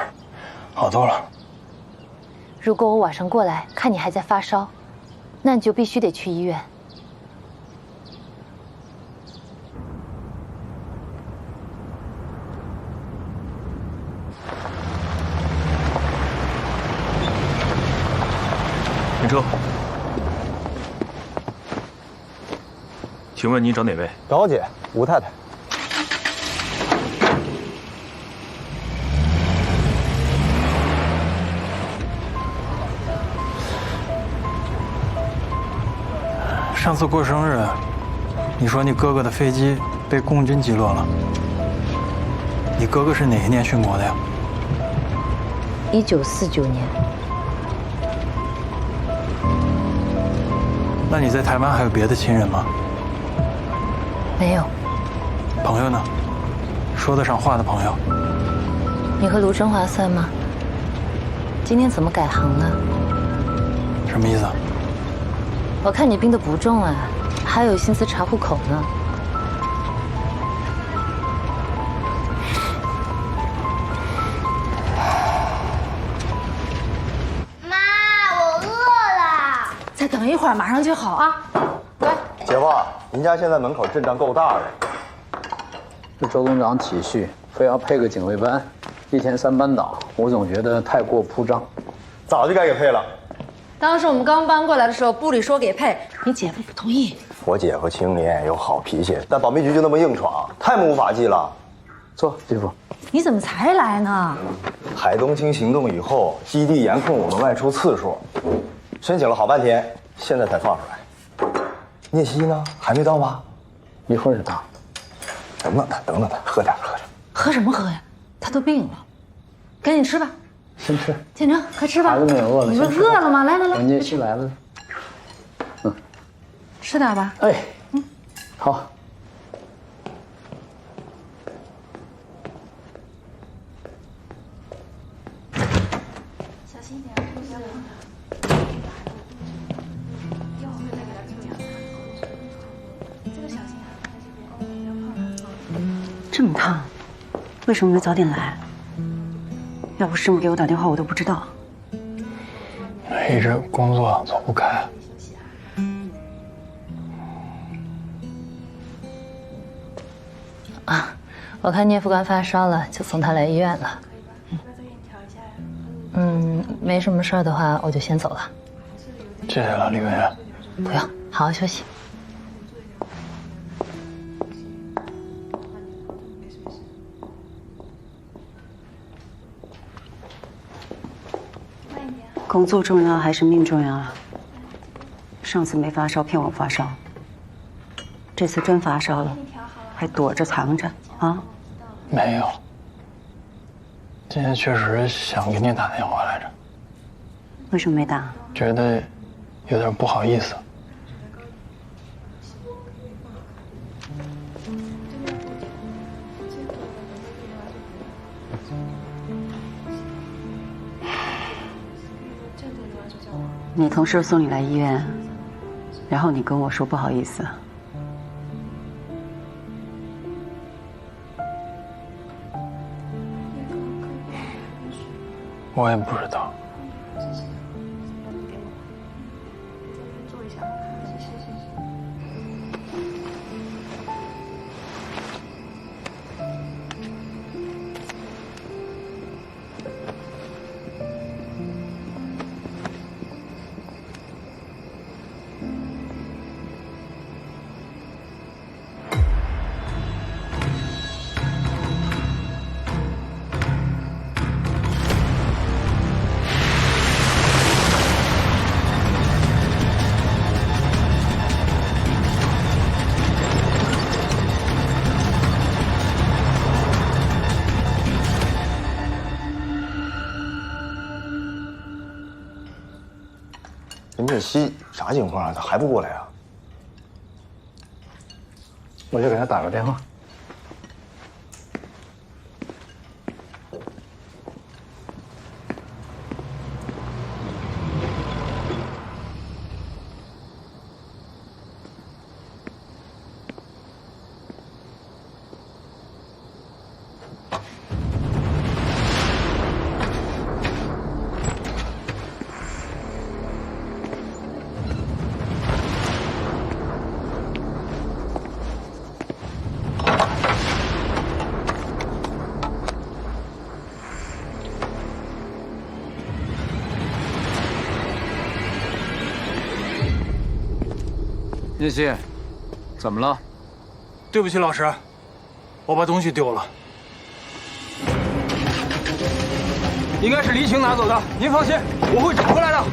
好多了。如果我晚上过来看你还在发烧，那你就必须得去医院。停车。请问你找哪位？高姐，吴太太。上次过生日，你说你哥哥的飞机被共军击落了。你哥哥是哪一年殉国的呀？1949年。那你在台湾还有别的亲人吗？没有。朋友呢？说得上话的朋友。你和卢振华算吗？今天怎么改行了？什么意思？我看你病得不重啊，还有心思查户口呢。妈，我饿了。再等一会儿，马上就好啊。来，姐夫，您家现在门口阵仗够大的。这周总长体恤，非要配个警卫班，1天3班倒，我总觉得太过铺张。早就该给配了。当时我们刚搬过来的时候，部里说给配，你姐夫不同意。我姐夫青年有好脾气，但保密局就那么硬闯，太目无法纪了。坐，姐夫。你怎么才来呢？海东青行动以后，基地严控我们外出次数，申请了好半天，现在才放出来。聂曦呢？还没到吗？一会儿就到。等等他，等等他，喝点，喝点。喝什么喝呀？他都病了，赶紧吃吧。先吃。建成，快吃吧。孩子们也饿了。你不是饿了吗？来来来。聂曦来了。吃点吧。哎，好。小心一点，不要冷的。这个小心啊。这么烫，为什么没早点来？要不师母给我打电话，我都不知道。一直工作走不开。啊，我看聂副官发烧了，就送他来医院了。没什么事儿的话，我就先走了。谢谢了，李文员。不用，好好休息。工作重要还是命重要啊？上次没发烧骗我发烧，这次真发烧了，还躲着藏着啊？没有。今天确实想给你打电话来着，为什么没打？觉得有点不好意思。你同事送你来医院，然后你跟我说不好意思。我也不知道。林志熙啥情况啊？咋还不过来啊？我就给他打个电话。聂西，怎么了？对不起，老师，我把东西丢了。应该是黎晴拿走的，您放心，我会找回来的。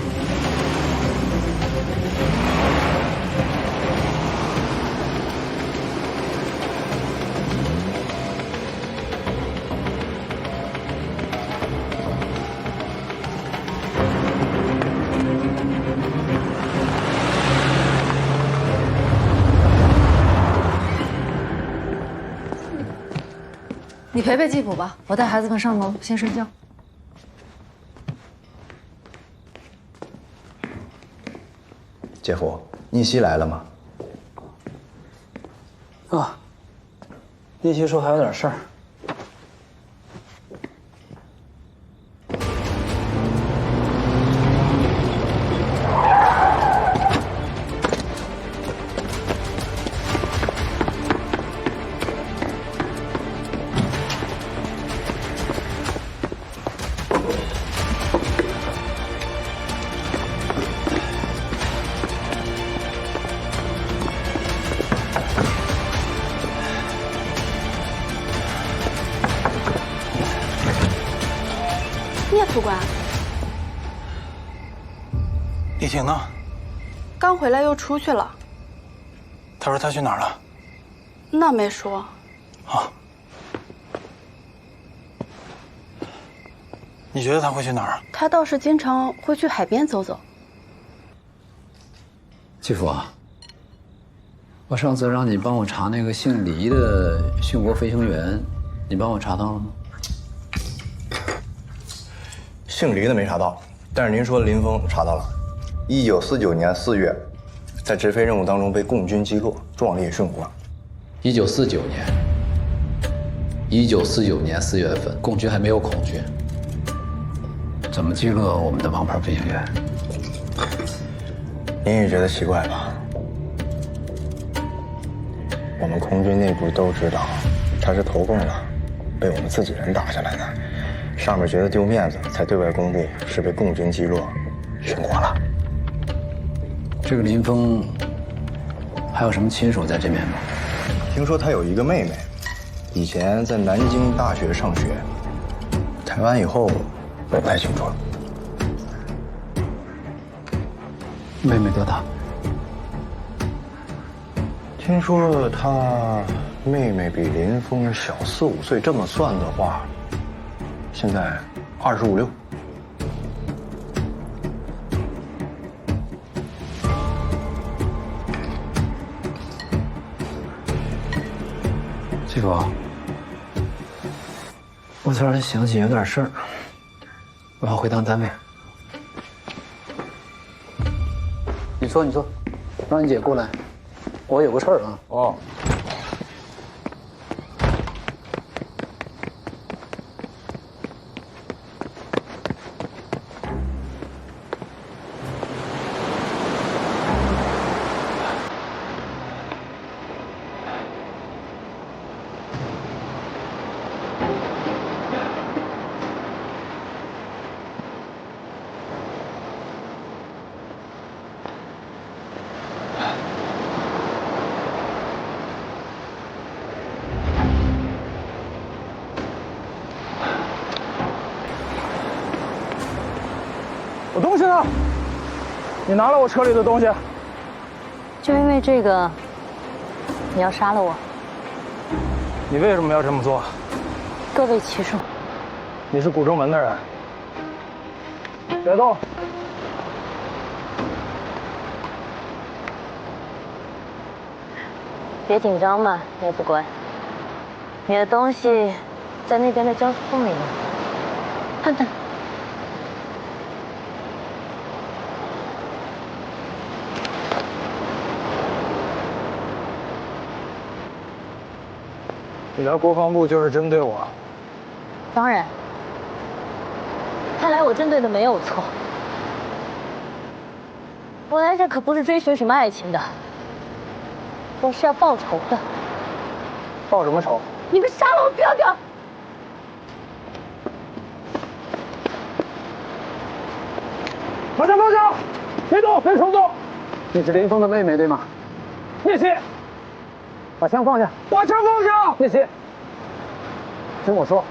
你陪陪继父吧，我带孩子们上楼先睡觉。姐夫，聂西来了吗？啊，聂西说还有点事儿。聂副官，李婷呢？刚回来又出去了。他说他去哪儿了？那没说。啊？你觉得他会去哪儿啊？他倒是经常会去海边走走。继父啊，我上次让你帮我查那个姓黎的殉国飞行员，你帮我查到了吗？姓黎的没查到，但是您说的林峰查到了。1949年4月，在直飞任务当中被共军击落，壮烈殉国。1949年4月份，共军还没有恐军，怎么击落我们的王牌飞行员？您也觉得奇怪吧？我们空军内部都知道，他是投共了，被我们自己人打下来的。上面觉得丢面子，才对外公布是被共军击落，殉国了。这个林峰还有什么亲属在这边吗？听说他有一个妹妹，以前在南京大学上学，台湾以后我不太清楚了。妹妹多大？听说他妹妹比林峰小4、5岁，这么算的话，现在25、26。继父，我突然想起有点事儿，我要回趟单位。你坐，你坐，让你姐过来，我有个事儿啊。哦。我东西呢？你拿了我车里的东西？就因为这个，你要杀了我？你为什么要这么做？各为其数。你是古正文的人，别动。别紧张嘛，聂副官。你的东西在那边的交通里呢。看看。你来国防部就是针对我？当然。看来我针对的没有错。我来这可不是追寻什么爱情的，我是要报仇的。报什么仇？你们杀了我哥哥！把枪放下！别动，别冲动！你是林峰的妹妹对吗？聂西，把枪放下！把枪放下！聂西，听我说，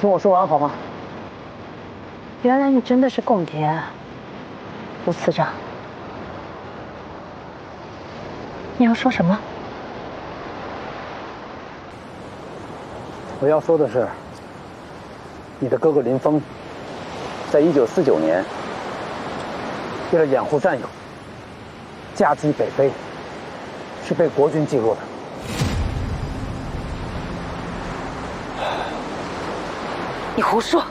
听我说完好吗？原来你真的是共谍，吴次长。你要说什么？我要说的是，你的哥哥林峰，在1949年，为了掩护战友，夹击北非，是被国军击落的。你胡说！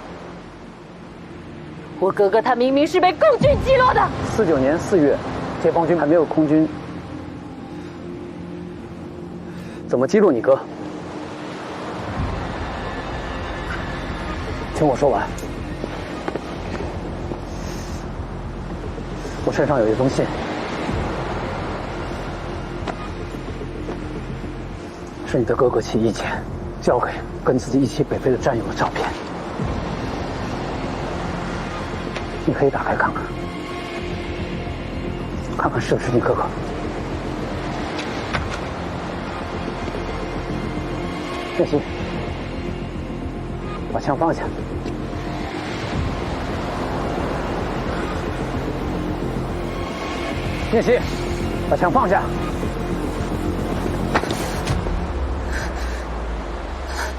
我哥哥他明明是被共军击落的。49年4月，解放军还没有空军，怎么击落你哥？听我说完。我身上有一封信，是你的哥哥起义前交给跟自己一起北非的战友的照片，你可以打开看看，看看是不是你哥哥。聂西，把枪放下。聂西，把枪放下。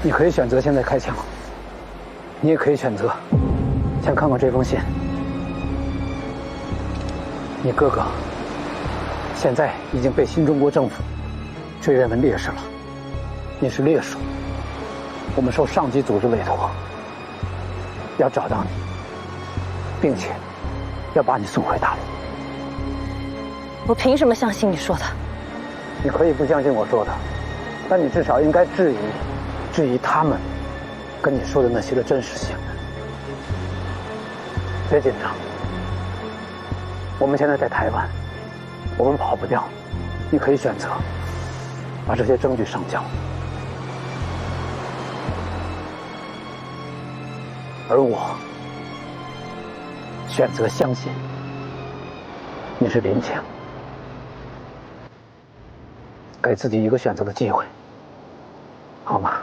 你可以选择现在开枪，你也可以选择先看看这封信。你哥哥现在已经被新中国政府追认为烈士了，你是烈士，我们受上级组织委托，要找到你，并且要把你送回大陆。我凭什么相信你说的？你可以不相信我说的，但你至少应该质疑他们跟你说的那些的真实性。别紧张，我们现在在台湾，我们跑不掉，你可以选择把这些证据上交，而我选择相信你是林强，给自己一个选择的机会，好吗？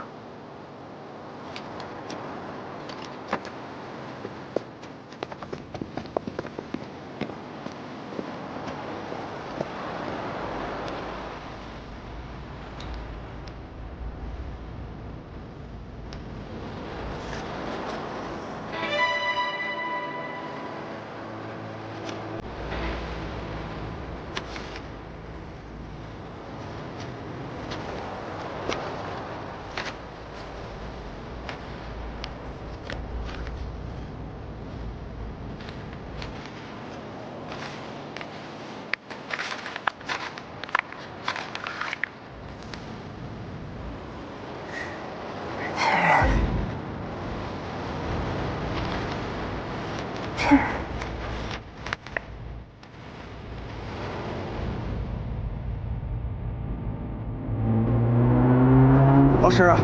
师，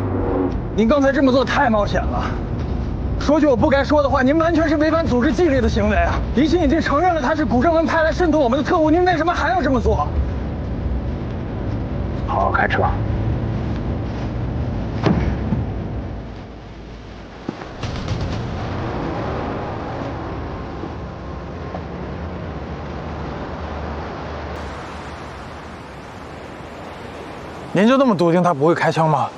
您刚才这么做太冒险了。说句我不该说的话，您完全是违反组织纪律的行为啊！李青已经承认了他是古正文派来渗透我们的特务，您为什么还要这么做？好好开车。您就那么笃定他不会开枪吗？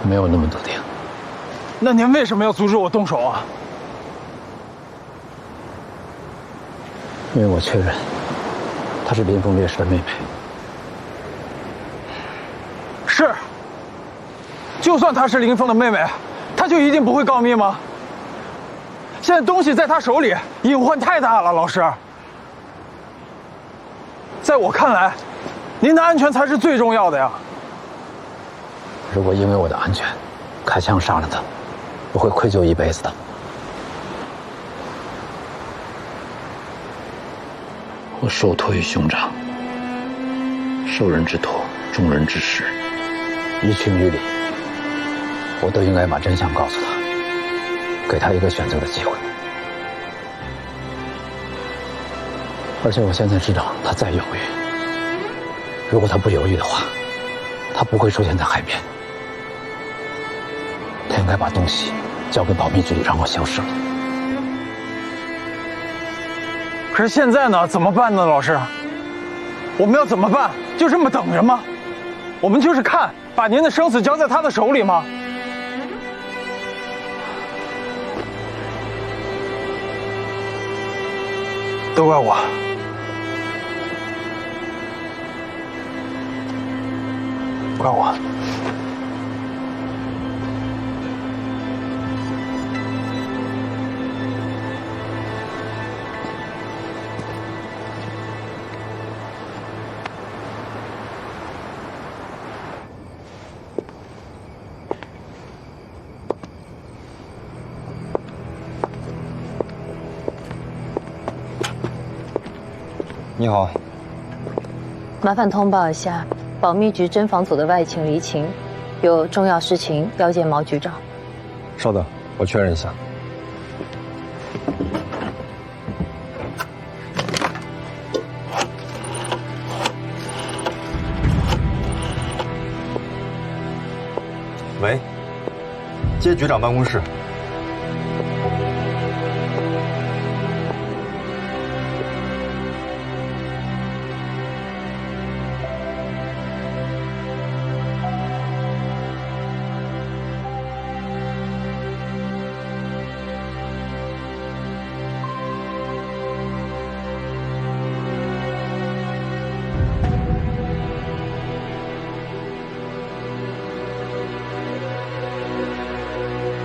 没有那么笃定。那您为什么要阻止我动手啊？因为我确认她是林峰烈士的妹妹。是。就算她是林峰的妹妹，她就一定不会告密吗？现在东西在她手里，隐患太大了，老师。在我看来，您的安全才是最重要的呀。如果因为我的安全开枪杀了她，我会愧疚一辈子的。我受托于兄长，受人之托，忠人之事，于情于理，我都应该把真相告诉他，给他一个选择的机会。而且我现在知道他在犹豫，如果他不犹豫的话，他不会出现在海边。他应该把东西交给保密局里，让我消失了。可是现在呢？怎么办呢，老师？我们要怎么办？就这么等着吗？我们就是看，把您的生死交在他的手里吗？都怪我。怪我。你好，麻烦通报一下保密局侦防组的外勤离情，有重要事情要见毛局长。稍等，我确认一下。喂，接局长办公室。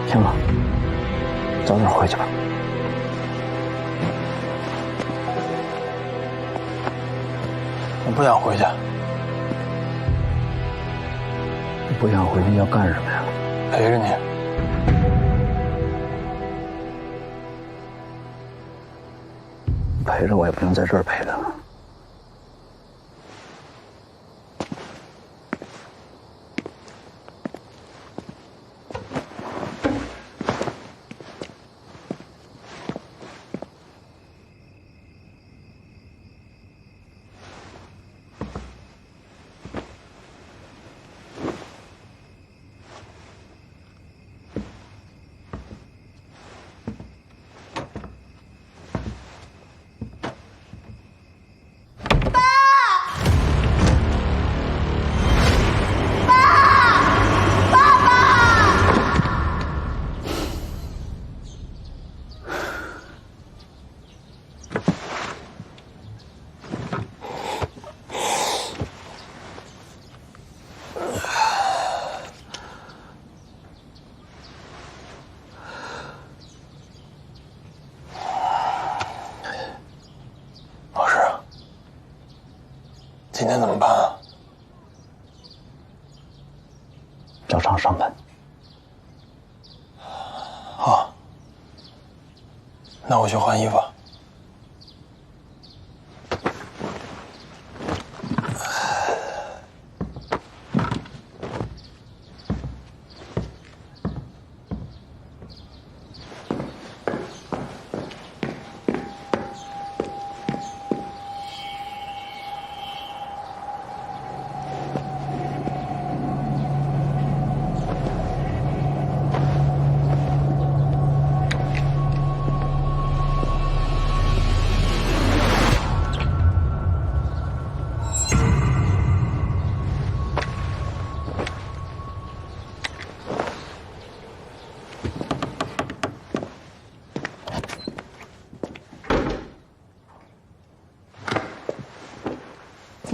行了，早点回去吧。我不想回去。你不想回去要干什么呀？陪着你。陪着我也不用在这儿陪着。今天怎么办啊？照常上班。好，那我去换衣服。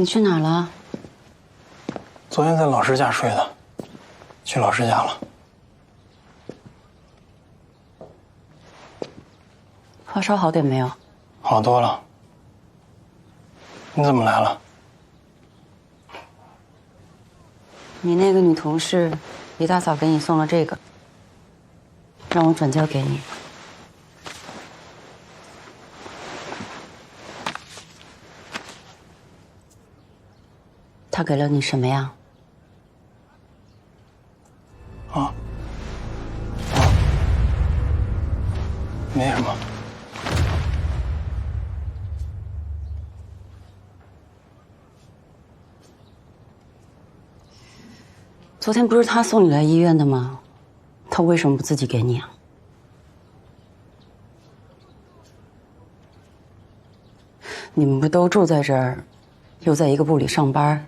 你去哪儿了？昨天在老师家睡的，去老师家了。发烧好点没有？好多了。你怎么来了？你那个女同事一大早给你送了这个，让我转交给你。她给了你什么呀？没什么。昨天不是他送你来医院的吗？他为什么不自己给你啊？你们不都住在这儿，又在一个部里上班？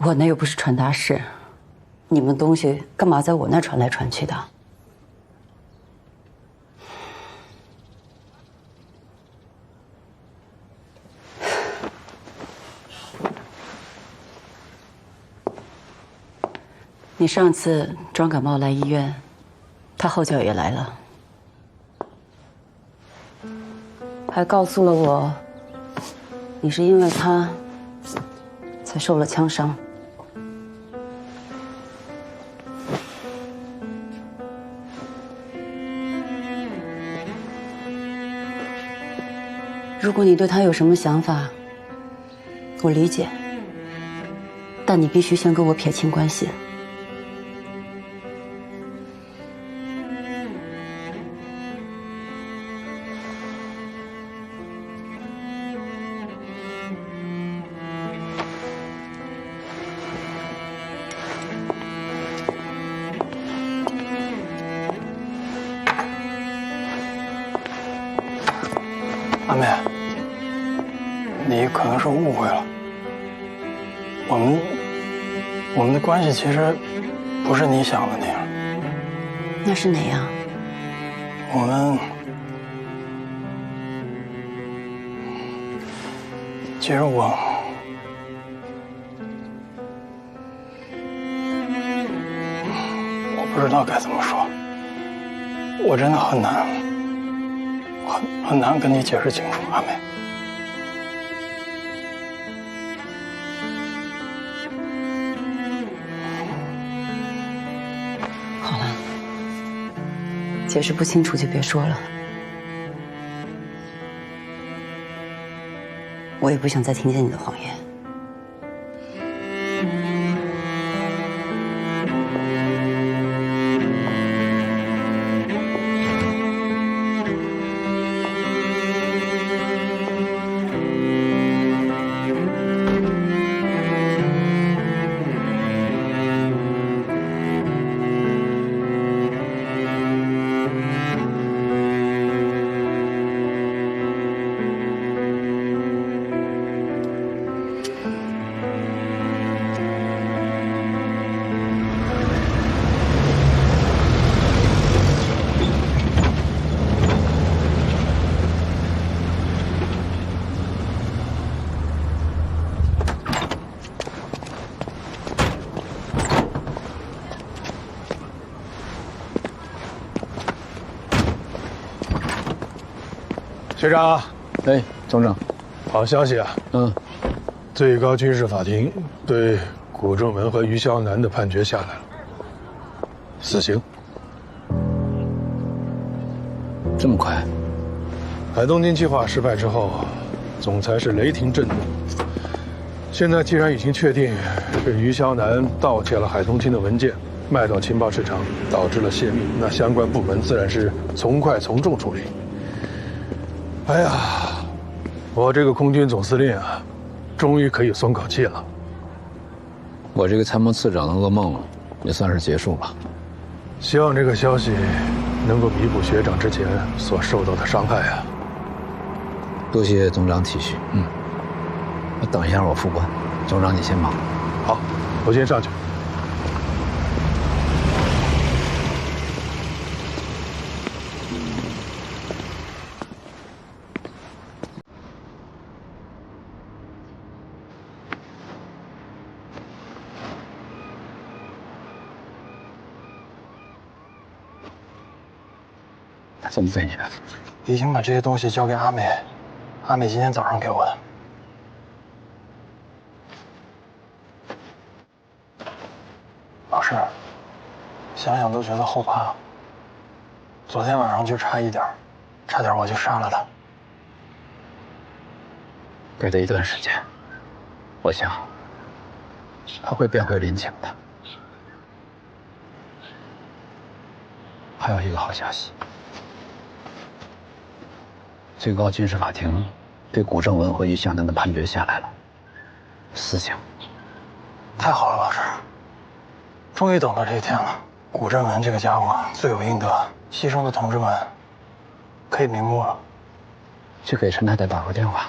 我那又不是传达室，你们东西干嘛在我那传来传去的？你上次装感冒来医院，他后脚也来了，还告诉了我，你是因为他才受了枪伤。如果你对他有什么想法，我理解，但你必须先跟我撇清关系。阿妹，你可能是误会了。我们的关系其实不是你想的那样。那是哪样？我们其实我不知道该怎么说，我真的很难跟你解释清楚，阿梅。好了，解释不清楚就别说了，我也不想再听见你的谎言。学长，哎，总长，好消息啊！最高军事法庭对古正文和于肖南的判决下来了，死刑。这么快？海东京计划失败之后，总裁是雷霆震动。现在既然已经确定是于肖南盗窃了海东京的文件，卖到情报市场，导致了泄密，那相关部门自然是从快从重处理。哎呀，我这个空军总司令啊，终于可以松口气了。我这个参谋次长的噩梦也算是结束了。希望这个消息能够弥补学长之前所受到的伤害啊！多谢总长体恤。我等一下我副官，总长你先忙。好，我先上去。怎么对你的？已经把这些东西交给阿美，阿美今天早上给我的。老师，想想都觉得后怕。昨天晚上就差一点，差点我就杀了他。给他一段时间，我想他会变回林晴的。还有一个好消息，最高军事法庭对古正文和于向南的判决下来了，死刑。太好了，老师，终于等到这一天了。古正文这个家伙罪有应得，牺牲的同志们可以瞑目了。去给陈太太打个电话，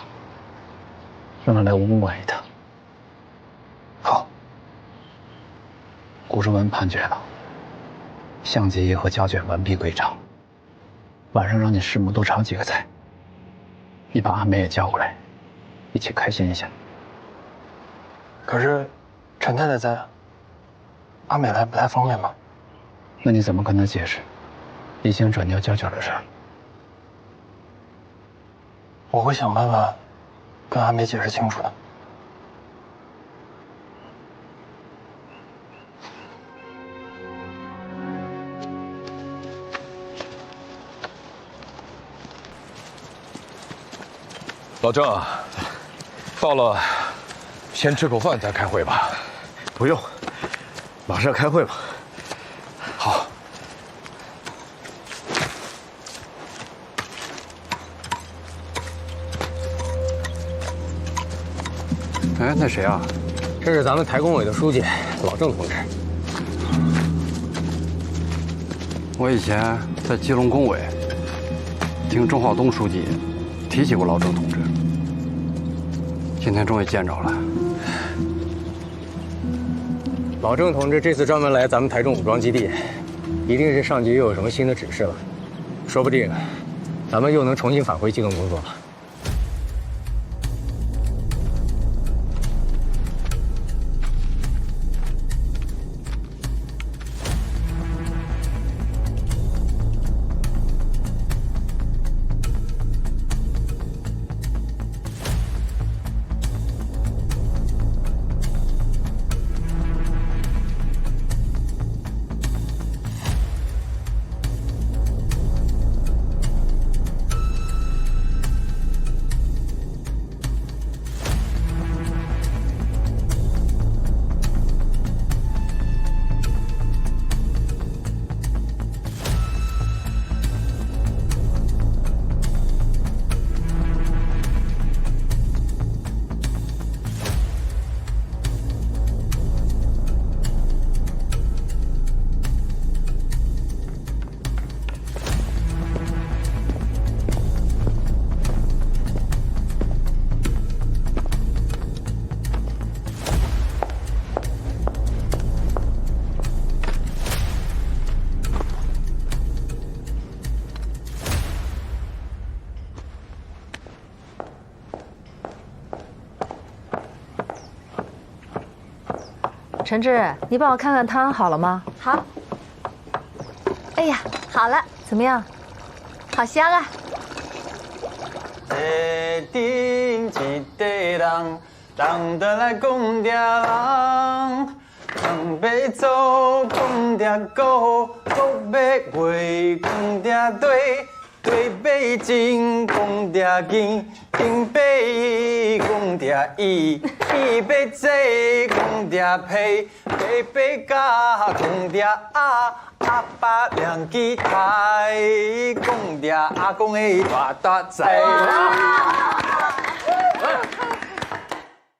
让她来武馆一趟。好。古正文判决了，相机和胶卷完璧归赵。晚上让你师母多炒几个菜，你把阿梅也叫过来，一起开心一下。可是陈太太在，阿美来不太方便吧？那你怎么跟她解释李晴转交胶卷的事儿？我会想办法跟阿美解释清楚的。老郑，到了，先吃口饭再开会吧。不用，马上开会吧。好。哎，那谁啊？这是咱们台工委的书记老郑同志。我以前在基隆工委听钟浩东书记提起过老郑同志，今天终于见着了。老郑同志这次专门来咱们台中武装基地，一定是上级又有什么新的指示了，说不定咱们又能重新返回机动工作了。陈志，你帮我看看汤好了吗？好。哎呀，好了，怎么样？好香啊！顶一个人，人就来讲爹人，人要做讲爹鼓，鼓要会讲爹对。对背金讲爹金，金背讲爹义，义背坐讲爹皮，皮背甲讲爹阿，阿爸亮机台讲爹阿公的大大仔。